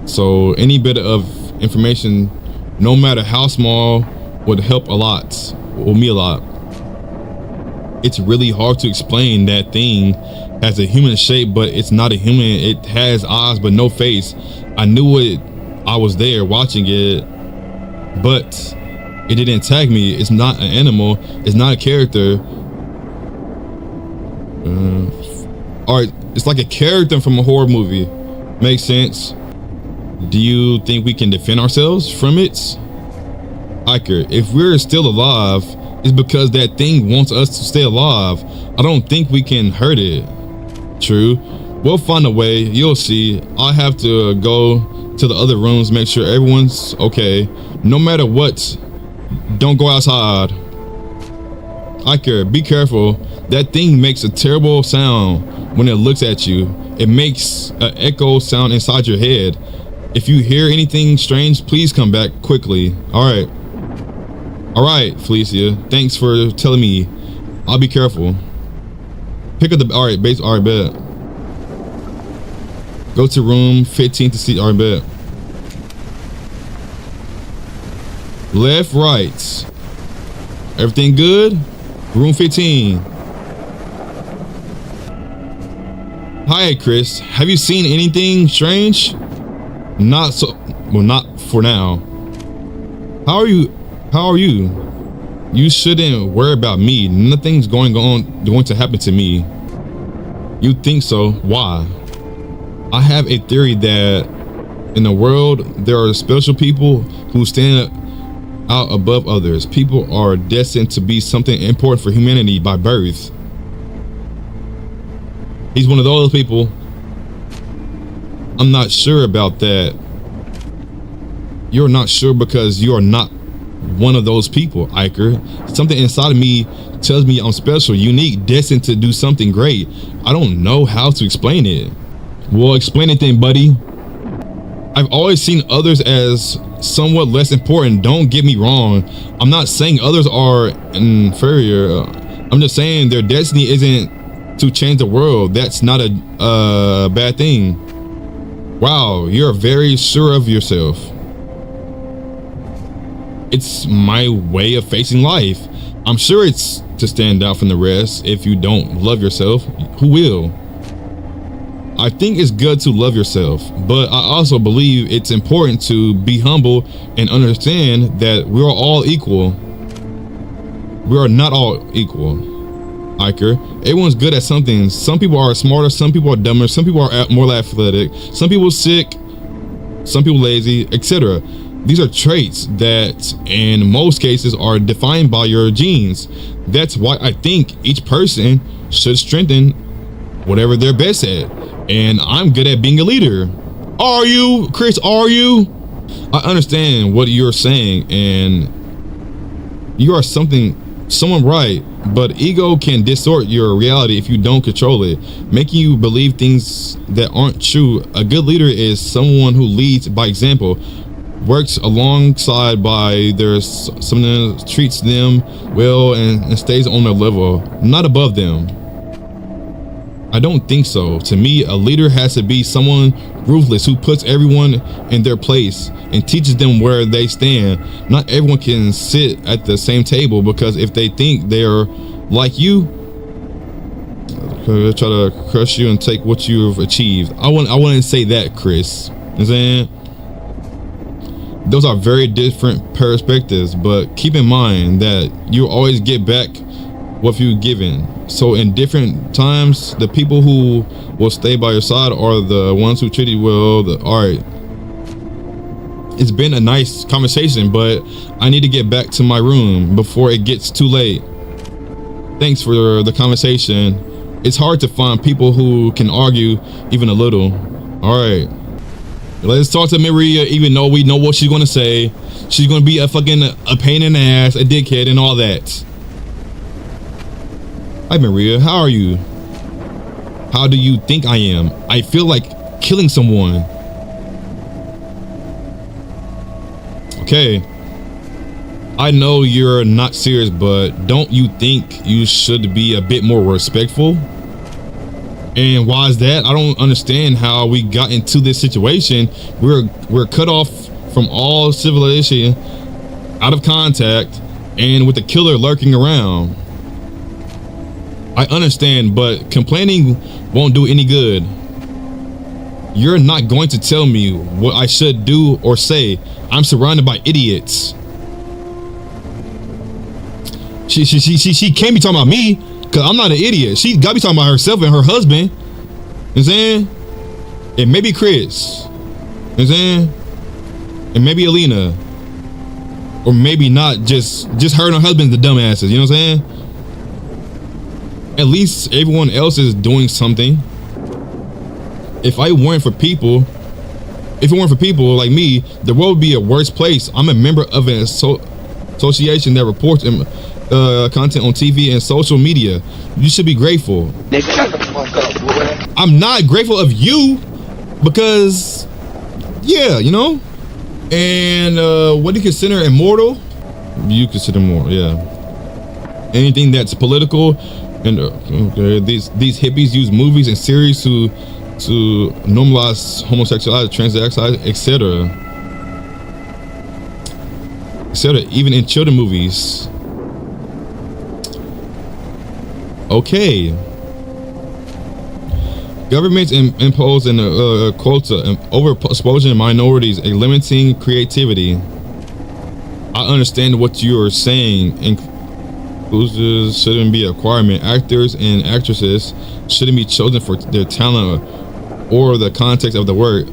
So any bit of information, no matter how small, would help a lot, or me a lot. It's really hard to explain. That thing has a human shape, but it's not a human. It has eyes, but no face. I knew it. I was there watching it, but it didn't attack me. It's not an animal. It's not a character. All right, it's like a character from a horror movie. Makes sense. Do you think we can defend ourselves from it? Iker, if we're still alive, it's because that thing wants us to stay alive. I don't think we can hurt it. True. We'll find a way. You'll see. I have to go to the other rooms, make sure everyone's okay. No matter what, don't go outside. Iker, be careful. That thing makes a terrible sound when it looks at you. It makes an echo sound inside your head. If you hear anything strange, please come back quickly. All right, Felicia. Thanks for telling me. I'll be careful. Pick up the all right, bet. Go to room 15 to see. All right, bet. Left, right. Everything good? Room 15. Hi, Chris. Have you seen anything strange? Not so. Well, not for now. How are you? You shouldn't worry about me. Nothing's going to happen to me. You think so? Why? I have a theory that in the world there are special people who stand out above others. People are destined to be something important for humanity by birth. He's one of those people. I'm not sure about that. You're not sure because you are not one of those people, Iker. Something inside of me tells me I'm special, unique, destined to do something great. I don't know how to explain it. Well, explain it then, buddy. I've always seen others as somewhat less important. Don't get me wrong. I'm not saying others are inferior. I'm just saying their destiny isn't to change the world. That's not a bad thing. Wow, you're very sure of yourself. It's my way of facing life. I'm sure it's to stand out from the rest. If you don't love yourself, who will? I think it's good to love yourself, but I also believe it's important to be humble and understand that we are all equal. We are not all equal, Iker. Everyone's good at something. Some people are smarter, some people are dumber, some people are more athletic, some people sick, some people lazy, etc. These are traits that in most cases are defined by your genes. That's why I think each person should strengthen whatever they're best at. And I'm good at being a leader. Are you, Chris? Are you? I understand what you're saying, and you are someone right, but ego can distort your reality if you don't control it, making you believe things that aren't true. A good leader is someone who leads by example, works alongside by their someone treats them well and stays on their level, not above them. I don't think so. To me, a leader has to be someone ruthless who puts everyone in their place and teaches them where they stand. Not everyone can sit at the same table, because if they think they're like you, they'll try to crush you and take what you've achieved. I wouldn't say that, Chris. You know what I'm saying? Those are very different perspectives, but keep in mind that you always get back what you've given. So in different times, the people who will stay by your side are the ones who treat you well. All right, it's been a nice conversation, but I need to get back to my room before it gets too late. Thanks for the conversation. It's hard to find people who can argue even a little. All right, let's talk to Maria, even though we know what she's going to say. She's going to be a pain in the ass, a dickhead, and all that. Hi, Maria. How are you? How do you think I am? I feel like killing someone. Okay. I know you're not serious, but don't you think you should be a bit more respectful? And why is that? I don't understand how we got into this situation. We're cut off from all civilization, out of contact, and with the killer lurking around. I understand, but complaining won't do any good. You're not going to tell me what I should do or say. I'm surrounded by idiots. She can't be talking about me, because I'm not an idiot. She got to be talking about herself and her husband. You know what I'm saying? And maybe Chris. You know what I'm saying? And maybe Alina. Or maybe not, just her and her husband, the dumbasses. You know what I'm saying? At least everyone else is doing something. If it weren't for people like me, the world would be a worse place. I'm a member of an association that reports content on TV and social media. You should be grateful. Shut the fuck up, boy. I'm not grateful of you, because, yeah, you know. And what do you consider immortal? You consider more, yeah. Anything that's political. And okay, these hippies use movies and series to normalize homosexuality, transsexuality, etc. Even in children movies. Okay. Governments impose a quota and overexposure of minorities, a limiting creativity. I understand what you're saying. Inclusions shouldn't be a requirement. Actors and actresses shouldn't be chosen for their talent or the context of the work,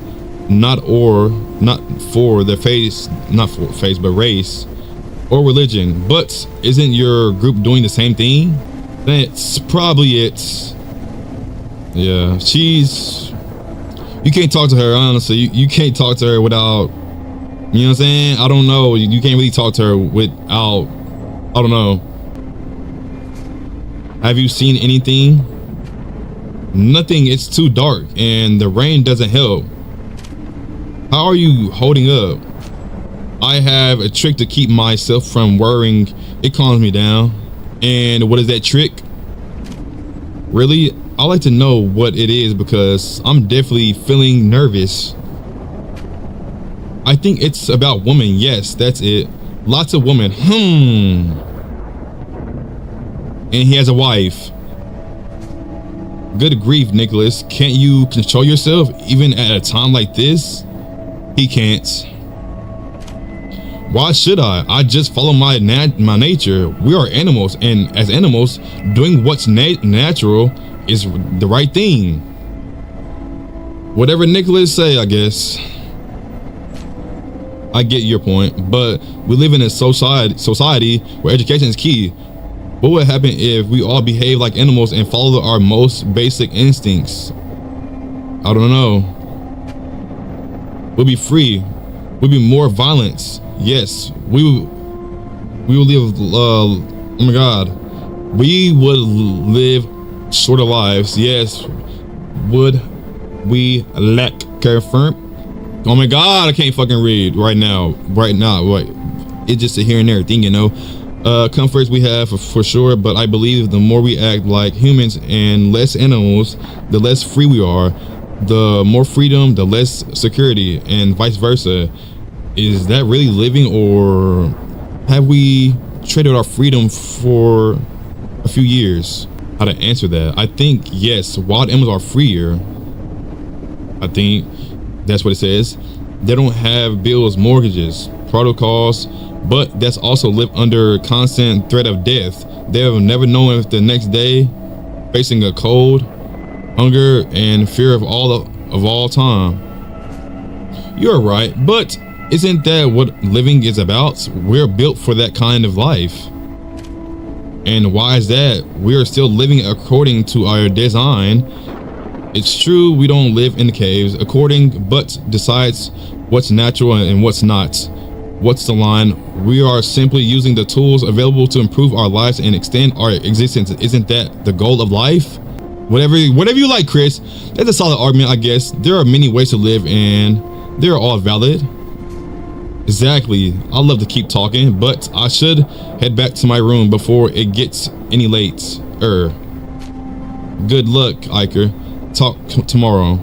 not for their face, but race or religion. But isn't your group doing the same thing? That's probably it. Yeah, you can't talk to her, honestly. You can't talk to her without, you know what I'm saying? I don't know. You can't really talk to her without, I don't know. Have you seen anything? Nothing. It's too dark and the rain doesn't help. How are you holding up? I have a trick to keep myself from worrying. It calms me down. And what is that trick? Really? I like to know what it is, because I'm definitely feeling nervous. I think it's about women. Yes, that's it. Lots of women. And he has a wife. Good grief, Nicholas. Can't you control yourself even at a time like this? He can't. Why should I? I just follow my nature. We are animals, and as animals, doing what's natural is the right thing. Whatever Nicholas say, I guess. I get your point, but we live in a society where education is key. What would happen if we all behave like animals and follow our most basic instincts? I don't know. We'll be free. We'll be more violent. Yes, we will live. Oh my God, we would live shorter lives. Yes, would we lack confirm? Oh my God, I can't fucking read right now. Right, it's just a here and there thing, you know. Comforts we have for sure, but I believe the more we act like humans and less animals, the less free we are. The more freedom, the less security, and vice versa. Is that really living, or have we traded our freedom for a few years? How to answer that? I think yes, wild animals are freer. I think that's what it says. They don't have bills, mortgages, protocols, but that's also live under constant threat of death. They'll never know if the next day facing a cold, hunger, and fear of all time. You're right, but isn't that what living is about? We're built for that kind of life. And why is that? We are still living according to our design. It's true we don't live in caves but decides what's natural and what's not. What's the line? We are simply using the tools available to improve our lives and extend our existence. Isn't that the goal of life? Whatever you like, Chris. That's a solid argument, I guess. There are many ways to live and they're all valid. Exactly. I love to keep talking, but I should head back to my room before it gets any late. Good luck, Iker. Talk tomorrow.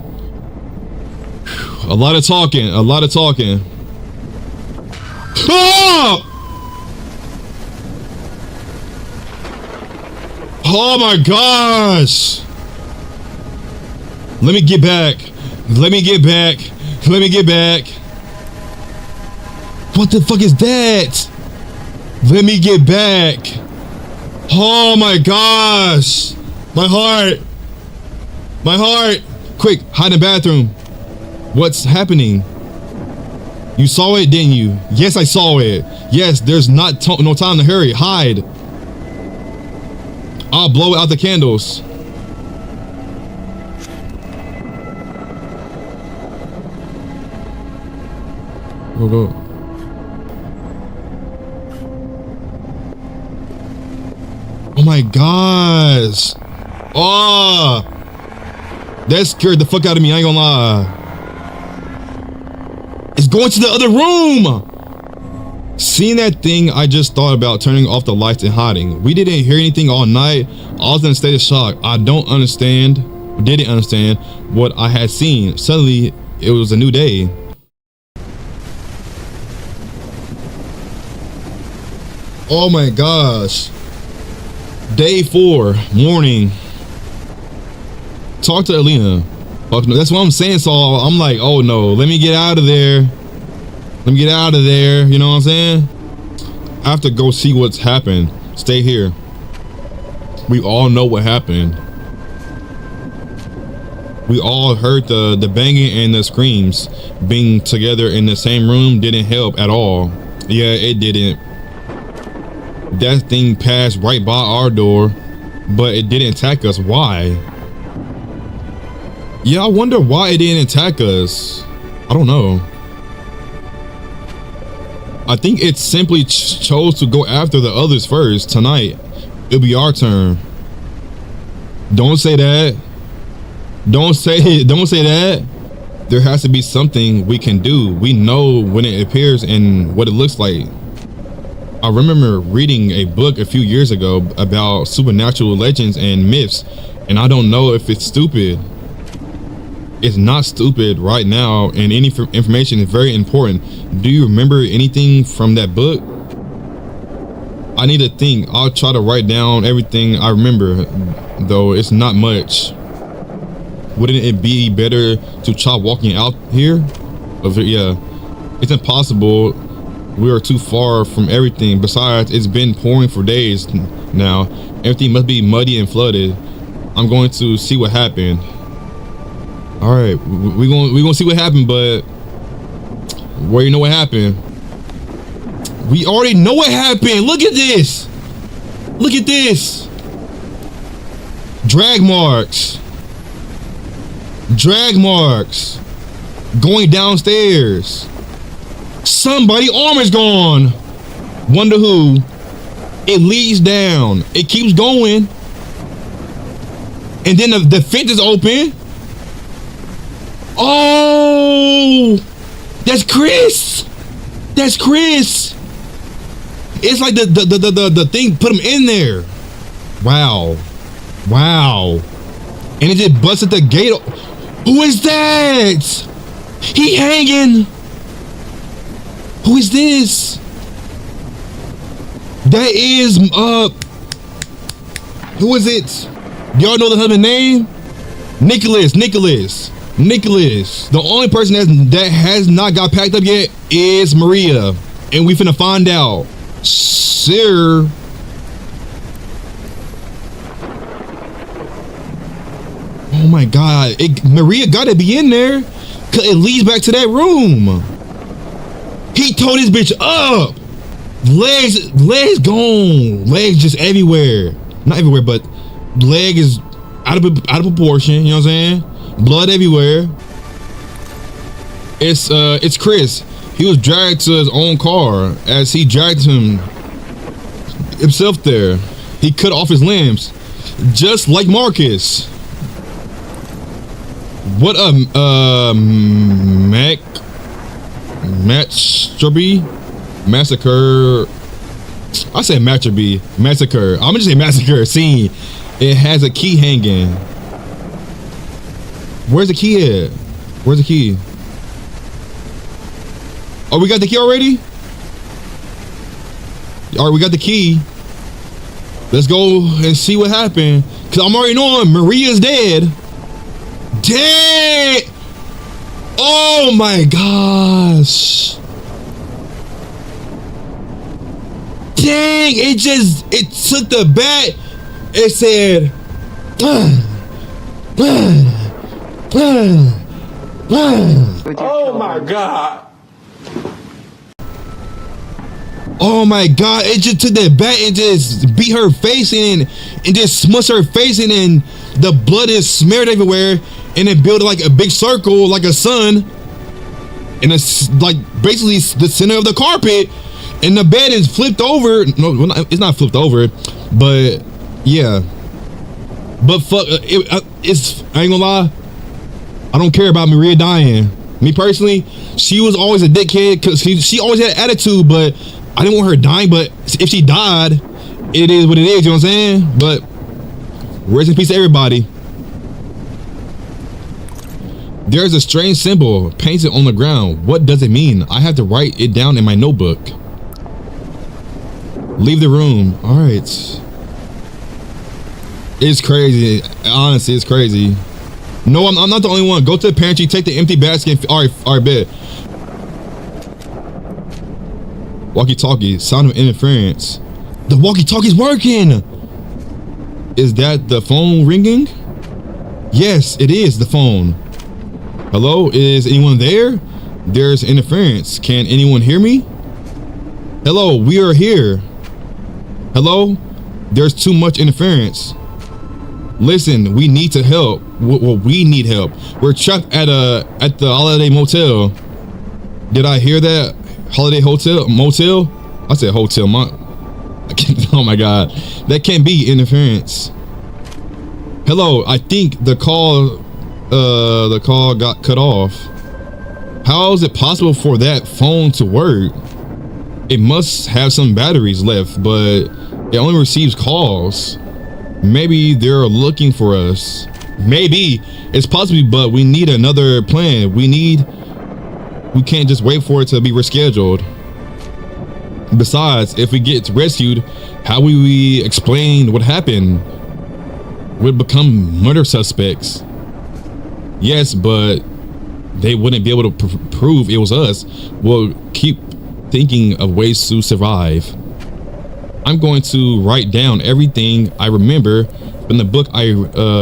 A lot of talking. Ah! Oh my gosh! Let me get back. What the fuck is that? Let me get back. Oh my gosh. My heart. Quick, hide in the bathroom. What's happening? You saw it, didn't you? Yes, I saw it. Yes, there's no time to hurry. Hide. I'll blow out the candles. Go. Oh my gosh. Oh, that scared the fuck out of me. I ain't gonna lie. It's going to the other room. Seeing that thing, I just thought about turning off the lights and hiding. We didn't hear anything all night. I was in a state of shock. I didn't understand what I had seen. Suddenly, it was a new day. Oh my gosh. Day 4, morning. Talk to Alina. That's what I'm saying. So I'm like, oh no, let me get out of there. You know what I'm saying? I have to go see what's happened. Stay here. We all know what happened. We all heard the banging and the screams. Being together in the same room didn't help at all. Yeah, it didn't. That thing passed right by our door, but it didn't attack us. Why? Yeah, I wonder why it didn't attack us. I don't know. I think it simply chose to go after the others first. Tonight, it'll be our turn. Don't say that. Don't say that. There has to be something we can do. We know when it appears and what it looks like. I remember reading a book a few years ago about supernatural legends and myths, and I don't know if it's stupid. It's not stupid right now, and any information is very important. Do you remember anything from that book? I need to think. I'll try to write down everything I remember, though it's not much. Wouldn't it be better to try walking out here? Yeah, it's impossible. We are too far from everything. Besides, it's been pouring for days now. Everything must be muddy and flooded. I'm going to see what happened. All right, we're gonna see what happened, but where you know what happened? We already know what happened. Look at this. Look at this. Drag marks. Drag marks. Going downstairs. Somebody arm is gone. Wonder who. It leads down. It keeps going. And then the fence is open. Oh, that's Chris. That's Chris. It's like the thing put him in there. Wow. Wow. And it just busted the gate. Who is that? He hanging. Who is this? That is who is it? Y'all know the husband's name? Nicholas. The only person that has not got packed up yet is Maria. And we finna find out. Sir. Oh my God. Maria gotta be in there. Cause it leads back to that room. He tore this bitch up. Legs gone. Legs just everywhere. Not everywhere, but leg is out of proportion. You know what I'm saying? Blood everywhere. It's Chris. He was dragged to his own car as he dragged himself there. He cut off his limbs, just like Marcus. What massacre. I said massacre. I'm gonna just say massacre scene. It has a key hanging. Where's the key at? Where's the key? Oh, we got the key already? All right, we got the key. Let's go and see what happened. Cause I'm already knowing Maria's dead. Dead! Oh my gosh. Dang, it took the bat. It said, Oh my God. Oh my God, it just took that bat and just beat her face in and just smushed her face in, and the blood is smeared everywhere, and it built like a big circle like a sun, and it's like basically the center of the carpet, and the bed is flipped over. No, it's not flipped over, but yeah. But fuck, it's, I ain't gonna lie, I don't care about Maria dying. Me personally, she was always a dickhead because she always had attitude, but I didn't want her dying. But if she died, it is what it is, you know what I'm saying? But rest in peace to everybody. There's a strange symbol painted on the ground. What does it mean? I have to write it down in my notebook. Leave the room. All right. It's crazy. Honestly, it's crazy. No, I'm not the only one. Go to the pantry, take the empty basket. All right, bet. Walkie-talkie, sound of interference. The walkie-talkie's working. Is that the phone ringing? Yes, it is the phone. Hello, is anyone there? There's interference. Can anyone hear me? Hello, we are here. Hello, there's too much interference. Listen, we need to help. Well, we need help. We're trapped at the Holiday Motel. Did I hear that? Holiday Motel? I said hotel. Oh my God, that can't be interference. Hello, I think the call got cut off. How is it possible for that phone to work? It must have some batteries left, but it only receives calls. Maybe they're looking for us. Maybe it's possible, but we need another plan. We can't just wait for it to be rescheduled. Besides, if we get rescued, how will we explain what happened? We'd become murder suspects. Yes, but they wouldn't be able to prove it was us. We'll keep thinking of ways to survive. I'm going to write down everything I remember from the book I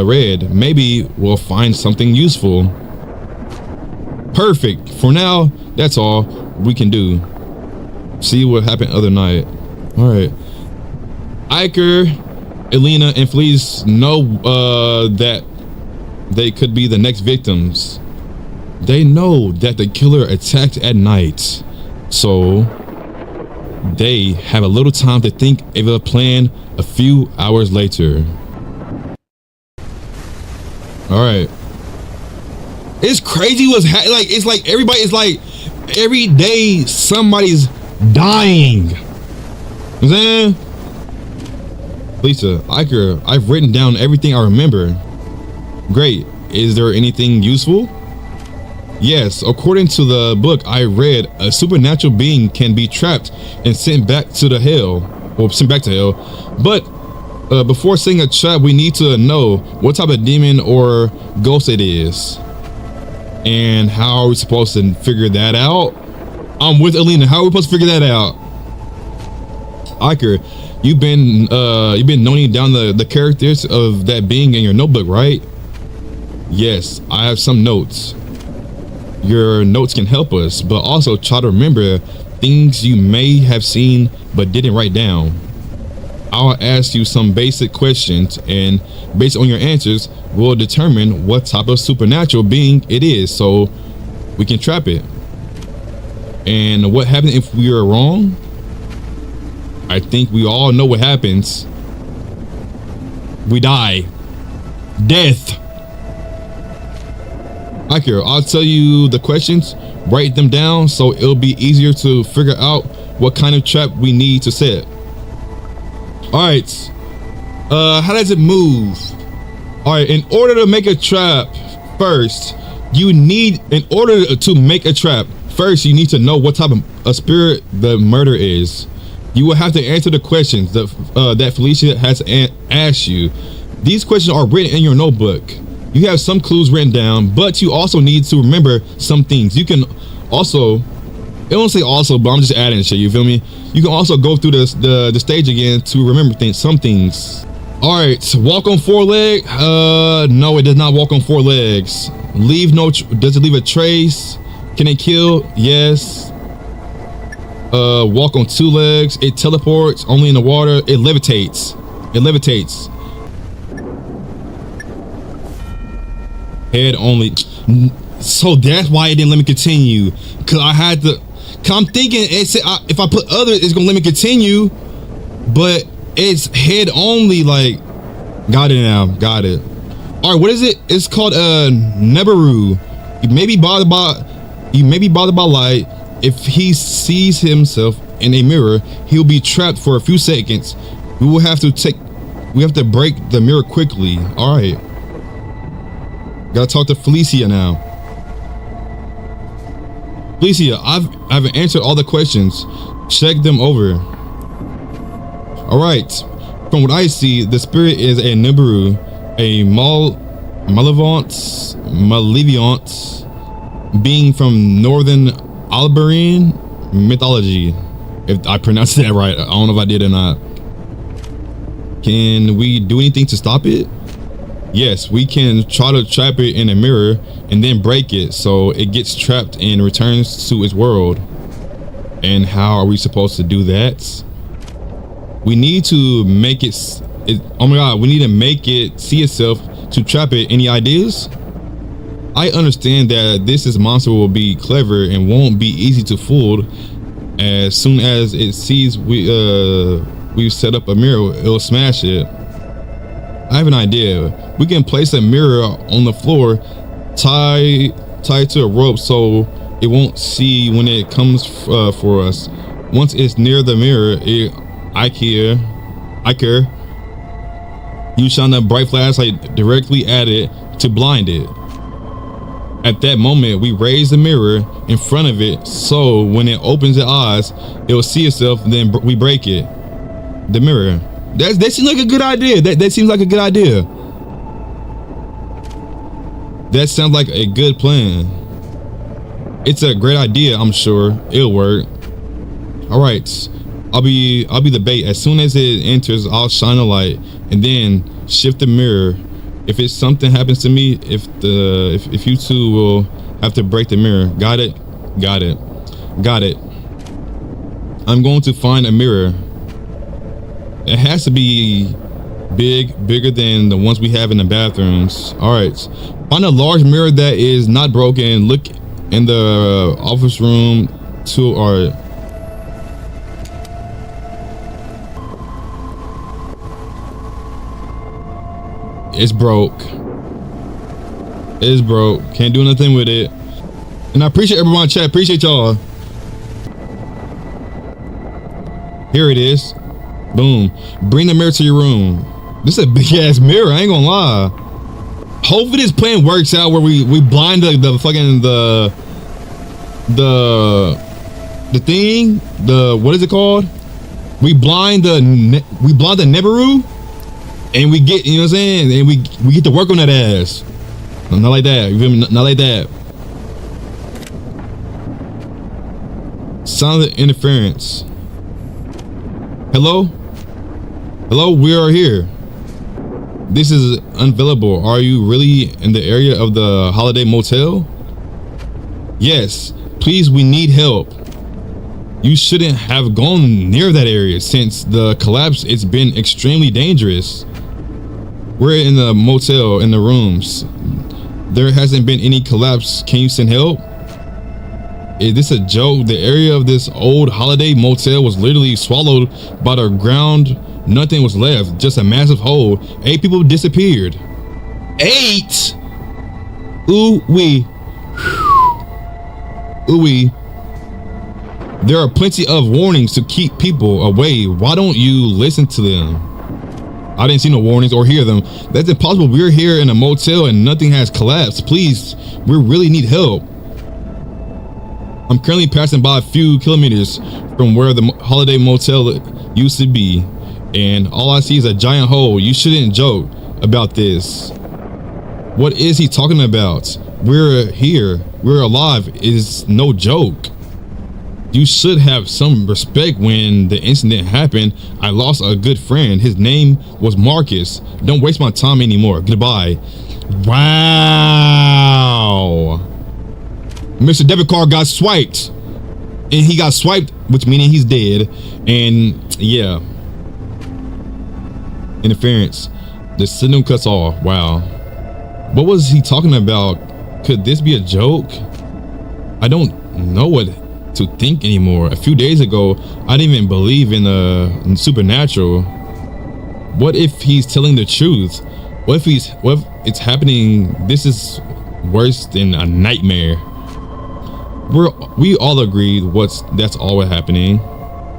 read. Maybe we'll find something useful. Perfect. For now, that's all we can do. See what happened other night. All right. Iker, Elena, and Felice know that they could be the next victims. They know that the killer attacked at night, so they have a little time to think of a plan a few hours later. All right. It's crazy what's like. It's like everybody is like every day somebody's dying. You know what I'm saying? Lisa, Iker, I've written down everything I remember. Great. Is there anything useful? Yes, according to the book I read, a supernatural being can be trapped and sent back to hell. But before setting a trap, we need to know what type of demon or ghost it is. And how are we supposed to figure that out? I'm with Alina. How are we supposed to figure that out? Iker, you've been noting down the characters of that being in your notebook, right? Yes, I have some notes. Your notes can help us, but also try to remember things you may have seen but didn't write down. I'll ask you some basic questions, and based on your answers, we'll determine what type of supernatural being it is so we can trap it. And what happens if we are wrong? I think we all know what happens. We die. Death. Iker, I'll tell you the questions, write them down so it'll be easier to figure out what kind of trap we need to set. All right. How does it move? All right, in order to make a trap, first, you need to know what type of a spirit the murder is. You will have to answer the questions that Felicia has asked you. These questions are written in your notebook. You have some clues written down, but you also need to remember some things. You can also, it won't say also, but I'm just adding shit, you feel me? You can also go through the stage again to remember some things. All right, walk on four legs. No, it does not walk on four legs. Does it leave a trace? Can it kill? Yes. Walk on two legs. It teleports only in the water. It levitates. Head only. So that's why it didn't let me continue, because I had to. Cause I'm thinking it said if I put other, it's gonna let me continue, but it's head only. Like, got it now. Got it. All right, what is it? It's called Nebaru. You may be bothered by light. If he sees himself in a mirror, he'll be trapped for a few seconds. We have to break the mirror quickly. All right. Gotta talk to Felicia now. Felicia, I've answered all the questions. Check them over. All right. From what I see, the spirit is a Nibiru, a malevolent being from northern Alberian mythology. If I pronounced that right, I don't know if I did or not. Can we do anything to stop it? Yes, we can try to trap it in a mirror and then break it so it gets trapped and returns to its world. And how are we supposed to do that? We need to make it oh my god, we need to make it see itself to trap it. Any ideas? I understand that this monster will be clever and won't be easy to fool. As soon as it sees we've set up a mirror, it'll smash it. I have an idea. We can place a mirror on the floor, tied to a rope so it won't see when it comes for us. Once it's near the mirror, Iker, you shine a bright flashlight directly at it to blind it. At that moment, we raise the mirror in front of it, so when it opens its eyes, it will see itself, then we break it. The mirror. That seems like a good idea. That seems like a good idea. That sounds like a good plan. It's a great idea, I'm sure. It'll work. Alright. I'll be the bait. As soon as it enters, I'll shine a light and then shift the mirror. If it's something happens to me, if you two will have to break the mirror. Got it? Got it. Got it. I'm going to find a mirror. It has to be bigger than the ones we have in the bathrooms. Alright. Find a large mirror that is not broken. Look in the office room to our It's broke. It's broke. Can't do nothing with it. And I appreciate everyone in chat. Appreciate y'all. Here it is. Boom. Bring the mirror to your room. This is a big ass mirror. I ain't gonna lie. Hopefully this plan works out where we blind the fucking the thing. What is it called? We blind the Neberu. And we get, you know what I'm saying? And we get to work on that ass. Not like that. You feel me? Not like that. Sound of interference. Hello? Hello, we are here. This is unavailable. Are you really in the area of the Holiday Motel? Yes. Please, we need help. You shouldn't have gone near that area since the collapse. It's been extremely dangerous. We're in the motel in the rooms. There hasn't been any collapse. Can you send help? Is this a joke? The area of this old Holiday Motel was literally swallowed by the ground. Nothing was left, just a massive hole. 8 people disappeared. 8? Ooh wee. Ooh wee. There are plenty of warnings to keep people away. Why don't you listen to them? I didn't see no warnings or hear them. That's impossible. We're here in a motel and nothing has collapsed. Please, we really need help. I'm currently passing by a few kilometers from where the Holiday Motel used to be, and all I see is a giant hole. You shouldn't joke about this. What is he talking about? We're here. We're alive. It's no joke. You should have some respect when the incident happened. I lost a good friend. His name was Marcus. Don't waste my time anymore. Goodbye. Wow. Mr. Debit card got swiped. And he got swiped, which meaning he's dead. And yeah. Interference. The signal cuts off. Wow. What was he talking about? Could this be a joke? I don't know what to think anymore. A few days ago, I didn't even believe in supernatural. What if he's telling the truth? What if it's happening? This is worse than a nightmare. We all agreed that's all what's happening.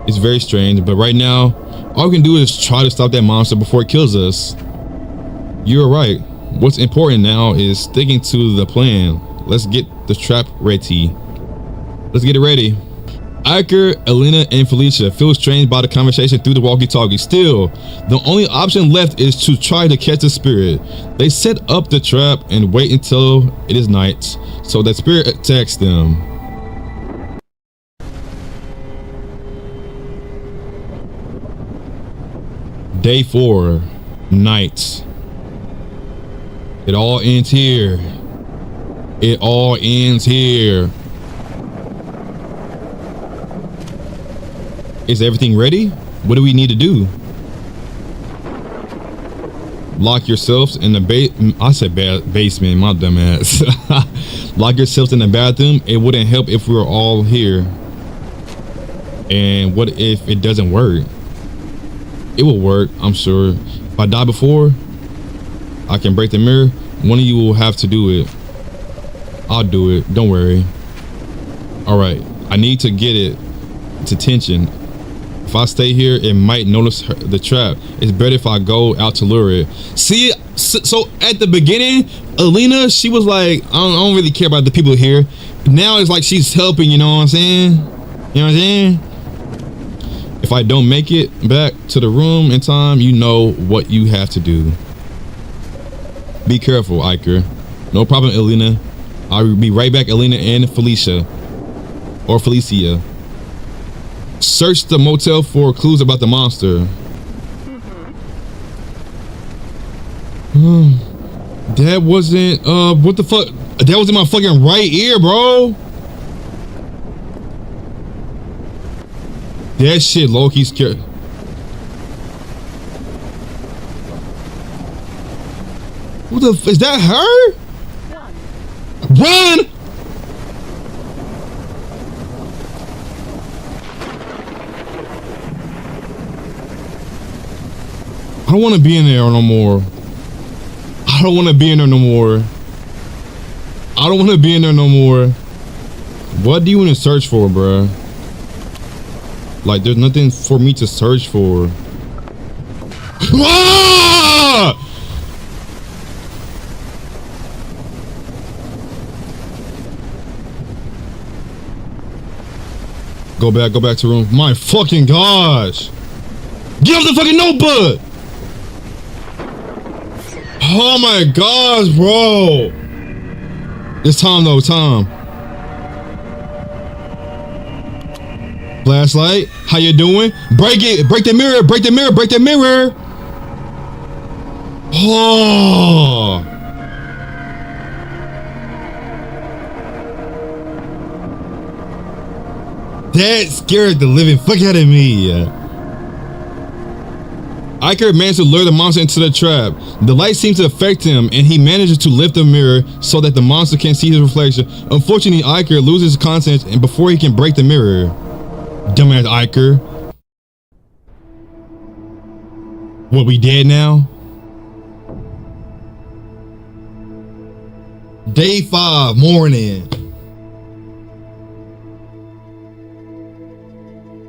It's very strange, but right now, all we can do is try to stop that monster before it kills us. You're right. What's important now is sticking to the plan. Let's get the trap ready. Let's get it ready. Iker, Elena, and Felicia feel strange by the conversation through the walkie-talkie. Still, the only option left is to try to catch the spirit. They set up the trap and wait until it is night, so that spirit attacks them. Day 4, night. It all ends here. It all ends here. Is everything ready? What do we need to do? Lock yourselves in the basement, my dumb ass. Lock yourselves in the bathroom. It wouldn't help if we were all here. And what if it doesn't work? It will work, I'm sure. If I die before I can break the mirror, one of you will have to do it. I'll do it, don't worry. All right, I need to get it to tension. If I stay here, it might notice the trap. It's better if I go out to lure it. See, So at the beginning, Alina, she was like, I don't really care about the people here. Now it's like she's helping, you know what I'm saying? You know what I'm saying? If I don't make it back to the room in time, you know what you have to do. Be careful, Iker. No problem, Alina. I'll be right back, Alina and Felicia. Or Felicia. Search the motel for clues about the monster. That wasn't, what the fuck? That was in my fucking right ear, bro. That shit low-key scared. What the is that her? Run! I don't want to be in there no more. I don't want to be in there no more. I don't want to be in there no more. What do you want to search for, bruh? Like, there's nothing for me to search for. Ah! Go back to room. My fucking gosh. Get off the fucking notebook. Oh my gosh, bro. It's time though, time. Flashlight, how you doing? Break it, break the mirror, break the mirror, break the mirror. Oh. That scared the living fuck out of me. Iker managed to lure the monster into the trap. The light seems to affect him, and he manages to lift the mirror so that the monster can see his reflection. Unfortunately, Iker loses contents and before he can break the mirror. Dumbass Iker. What, we dead now? Day 5, morning.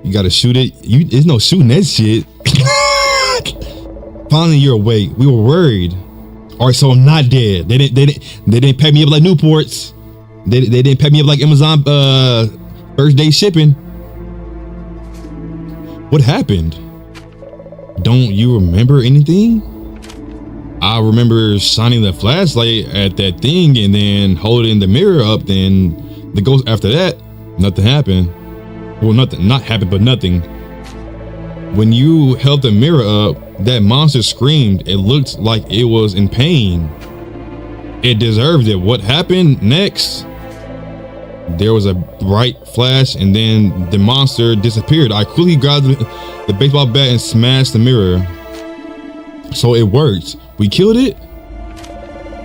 You gotta shoot it. There's no shooting that shit. Finally, you're awake. We were worried. All right, so I'm not dead. They didn't pack me up like Newports. They didn't pack me up like Amazon first day shipping. What happened? Don't you remember anything? I remember shining the flashlight at that thing and then holding the mirror up. Then the ghost after that, nothing happened. Well, nothing, not happened, but nothing. When you held the mirror up, that monster screamed. It looked like it was in pain. It deserved it. What happened next? There was a bright flash and then the monster disappeared. I quickly grabbed the baseball bat and smashed the mirror. So it worked. We killed it?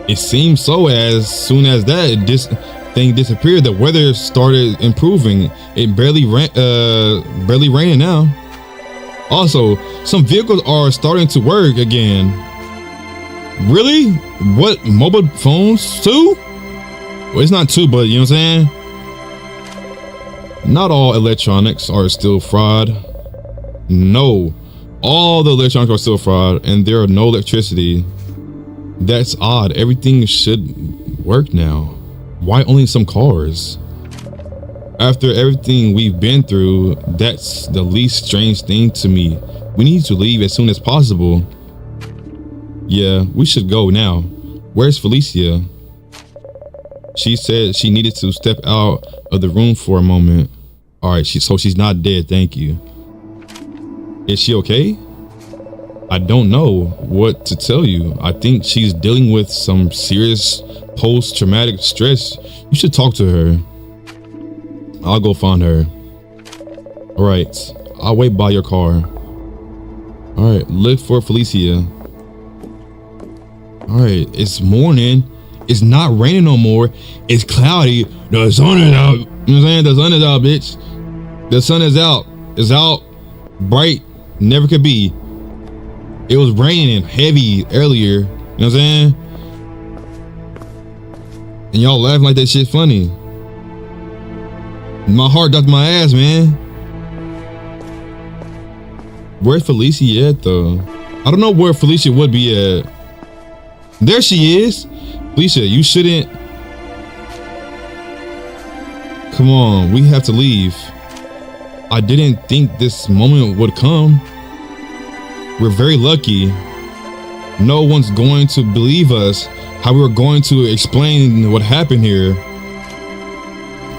It seems so. As soon as that thing disappeared, the weather started improving. It barely raining now. Also, some vehicles are starting to work again. Really? What, mobile phones too? Well, it's not too, but you know what I'm saying? Not all electronics are still fraud. No, all the electronics are still fraud and there are no electricity. That's odd. Everything should work now. Why only some cars? After everything we've been through, that's the least strange thing to me. We need to leave as soon as possible. Yeah, we should go now. Where's Felicia? She said she needed to step out of the room for a moment. All right, so she's not dead, thank you. Is she okay? I don't know what to tell you. I think she's dealing with some serious post-traumatic stress. You should talk to her. I'll go find her. All right, I'll wait by your car. All right, look for Felicia. All right, it's morning. It's not raining no more. It's cloudy. The sun is out. You know what I'm saying? The sun is out, bitch. The sun is out. It's out. Bright. Never could be. It was raining heavy earlier. You know what I'm saying? And y'all laughing like that shit funny. My heart dropped my ass, man. Where's Felicia at though? I don't know where Felicia would be at. There she is. Felicia, you shouldn't. Come on, we have to leave. I didn't think this moment would come. We're very lucky. No one's going to believe us how we were going to explain what happened here.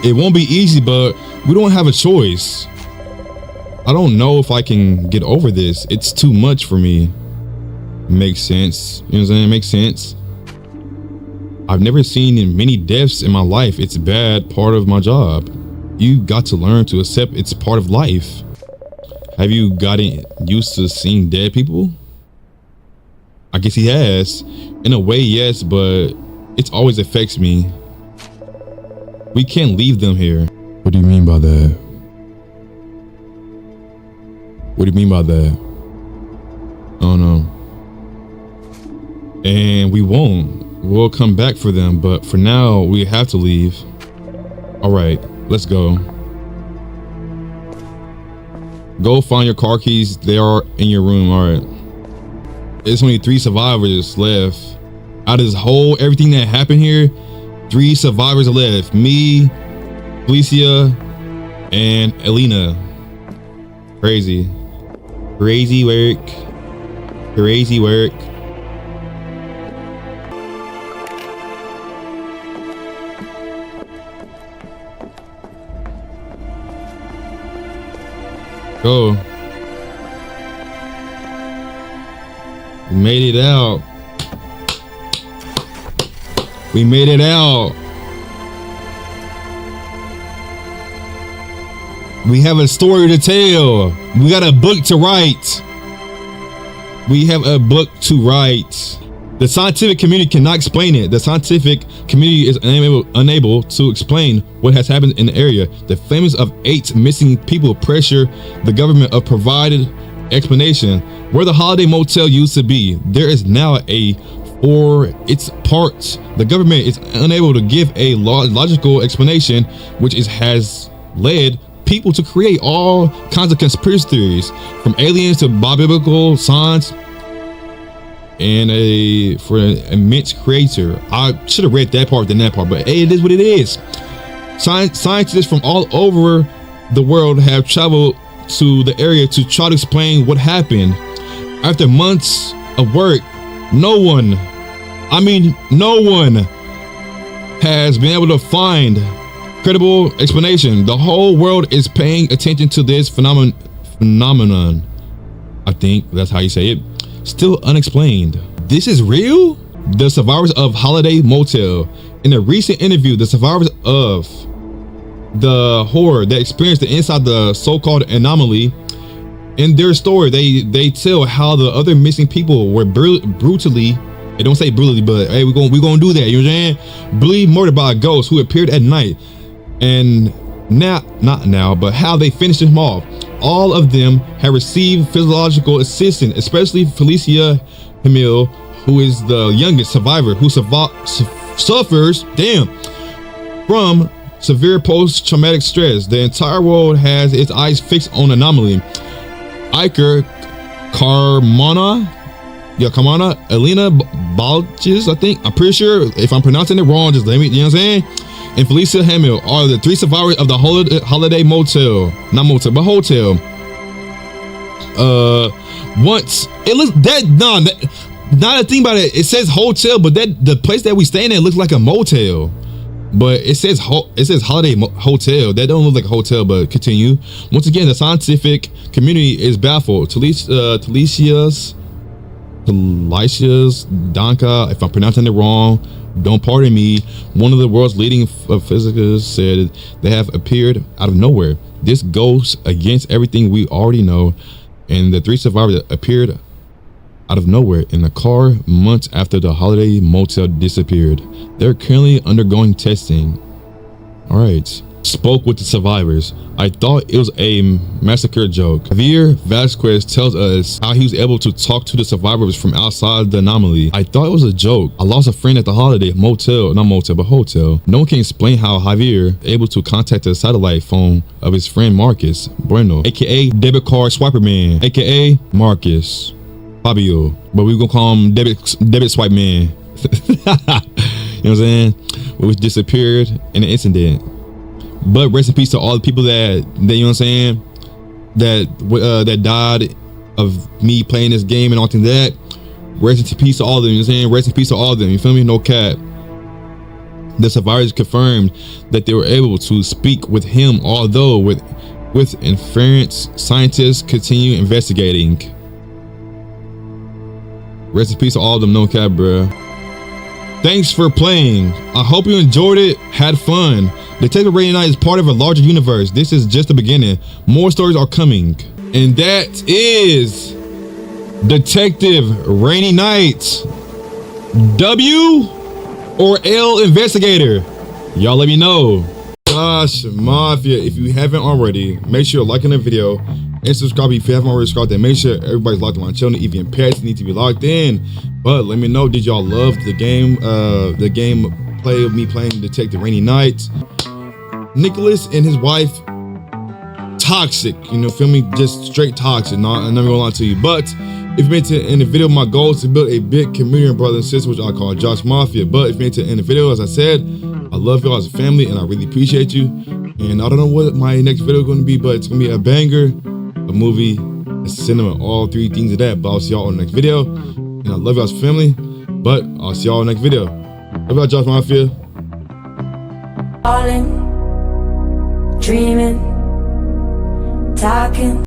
It won't be easy, but we don't have a choice. I don't know if I can get over this. It's too much for me. Makes sense. You know what I'm saying? Makes sense. I've never seen many deaths in my life. It's a bad part of my job. You got to learn to accept it's part of life. Have you gotten used to seeing dead people? I guess he has. In a way, yes, but it always affects me. We can't leave them here. What do you mean by that? What do you mean by that? I don't know. And we won't. We'll come back for them, but for now, we have to leave. All right, let's go. Go find your car keys. They are in your room. All right. There's only 3 survivors left. Out of this whole, everything that happened here, 3 survivors left. Me, Felicia, and Elena. Crazy. Crazy work. Crazy work. Go. We made it out. We made it out. We have a story to tell. We got a book to write. We have a book to write. The scientific community cannot explain it. The scientific community is unable to explain what has happened in the area. The families of 8 missing people pressure the government of provided explanation. Where the holiday motel used to be, there is now a for its parts. The government is unable to give a logical explanation, which has led people to create all kinds of conspiracy theories, from aliens to biblical signs, and for an immense creator. I should have read that part than that part, but hey, it is what it is. Scientists from all over the world have traveled to the area to try to explain what happened. After months of work, no one has been able to find credible explanation. The whole world is paying attention to this phenomenon. I think that's how you say it. Still unexplained. This is real? The survivors of Holiday Motel. In a recent interview, the survivors of the horror that experienced the inside the so-called anomaly, in their story, they tell how the other missing people were brutally, they don't say brutally, but hey, we're gonna do that, you know what I'm saying? Brutally murdered by a ghost who appeared at night. And not now, but how they finished them off. All of them have received physiological assistance, especially Felicia Hemil, who is the youngest survivor, who suffers from severe post-traumatic stress. The entire world has its eyes fixed on anomaly. Iker Carmona, Elena Balches, I think. I'm pretty sure if I'm pronouncing it wrong, just let me, you know what I'm saying? And Felicia Hemil are the 3 survivors of the Holiday Motel. Not motel, but hotel. Once it looks not a thing about it. It says hotel, but the place that we staying at looks like a motel. But it says Holiday Hotel. That don't look like a hotel, but continue. Once again, the scientific community is baffled. Talicia's Danka, if I'm pronouncing it wrong, don't pardon me. One of the world's leading physicists said they have appeared out of nowhere. This goes against everything we already know. And the 3 survivors appeared out of nowhere in a car months after the Holiday Motel disappeared. They're currently undergoing testing. All right. Spoke with the survivors. I thought it was a massacre joke. Javier Vasquez tells us how he was able to talk to the survivors from outside the anomaly. I thought it was a joke. I lost a friend at the Holiday Motel, not motel, but hotel. No one can explain how Javier able to contact the satellite phone of his friend Marcus Bueno, aka Debit Card Swiper Man, aka Marcus Fabio, but we gonna call him Debit Swipe Man. You know what I'm saying? Which disappeared in an incident. But rest in peace to all the people that you know what I'm saying, that died of me playing this game and all things that. Rest in peace to all of them. You know what I'm saying? Rest in peace to all of them. You feel me? No cap. The survivors confirmed that they were able to speak with him, although with inference, scientists continue investigating. Rest in peace to all of them. No cap, bruh. Thanks for playing. I hope you enjoyed it, had fun. Detective Rainy Night is part of a larger universe. This is just the beginning. More stories are coming. And that is Detective Rainy Night. W or L investigator? Y'all let me know. Josh Mafia, if you haven't already, make sure you're liking the video and subscribe if you haven't already subscribed. And make sure everybody's locked on my channel. Even pets need to be locked in. But let me know, did y'all love the game? The gameplay of me playing Detective Rainy Night. Nicholas and his wife, toxic. You know, feel me? Just straight toxic. I'm never gonna lie to you. But if you're into in the video, my goal is to build a big community of brothers and sisters, which I call Josh Mafia. But if you're into in the video, as I said, I love y'all as a family and I really appreciate you. And I don't know what my next video is going to be, but it's going to be a banger, a movie, a cinema, all three things of that. But I'll see y'all on the next video. And I love y'all as a family. But I'll see y'all in the next video. Love y'all, Josh Mafia. Falling, dreaming, talking.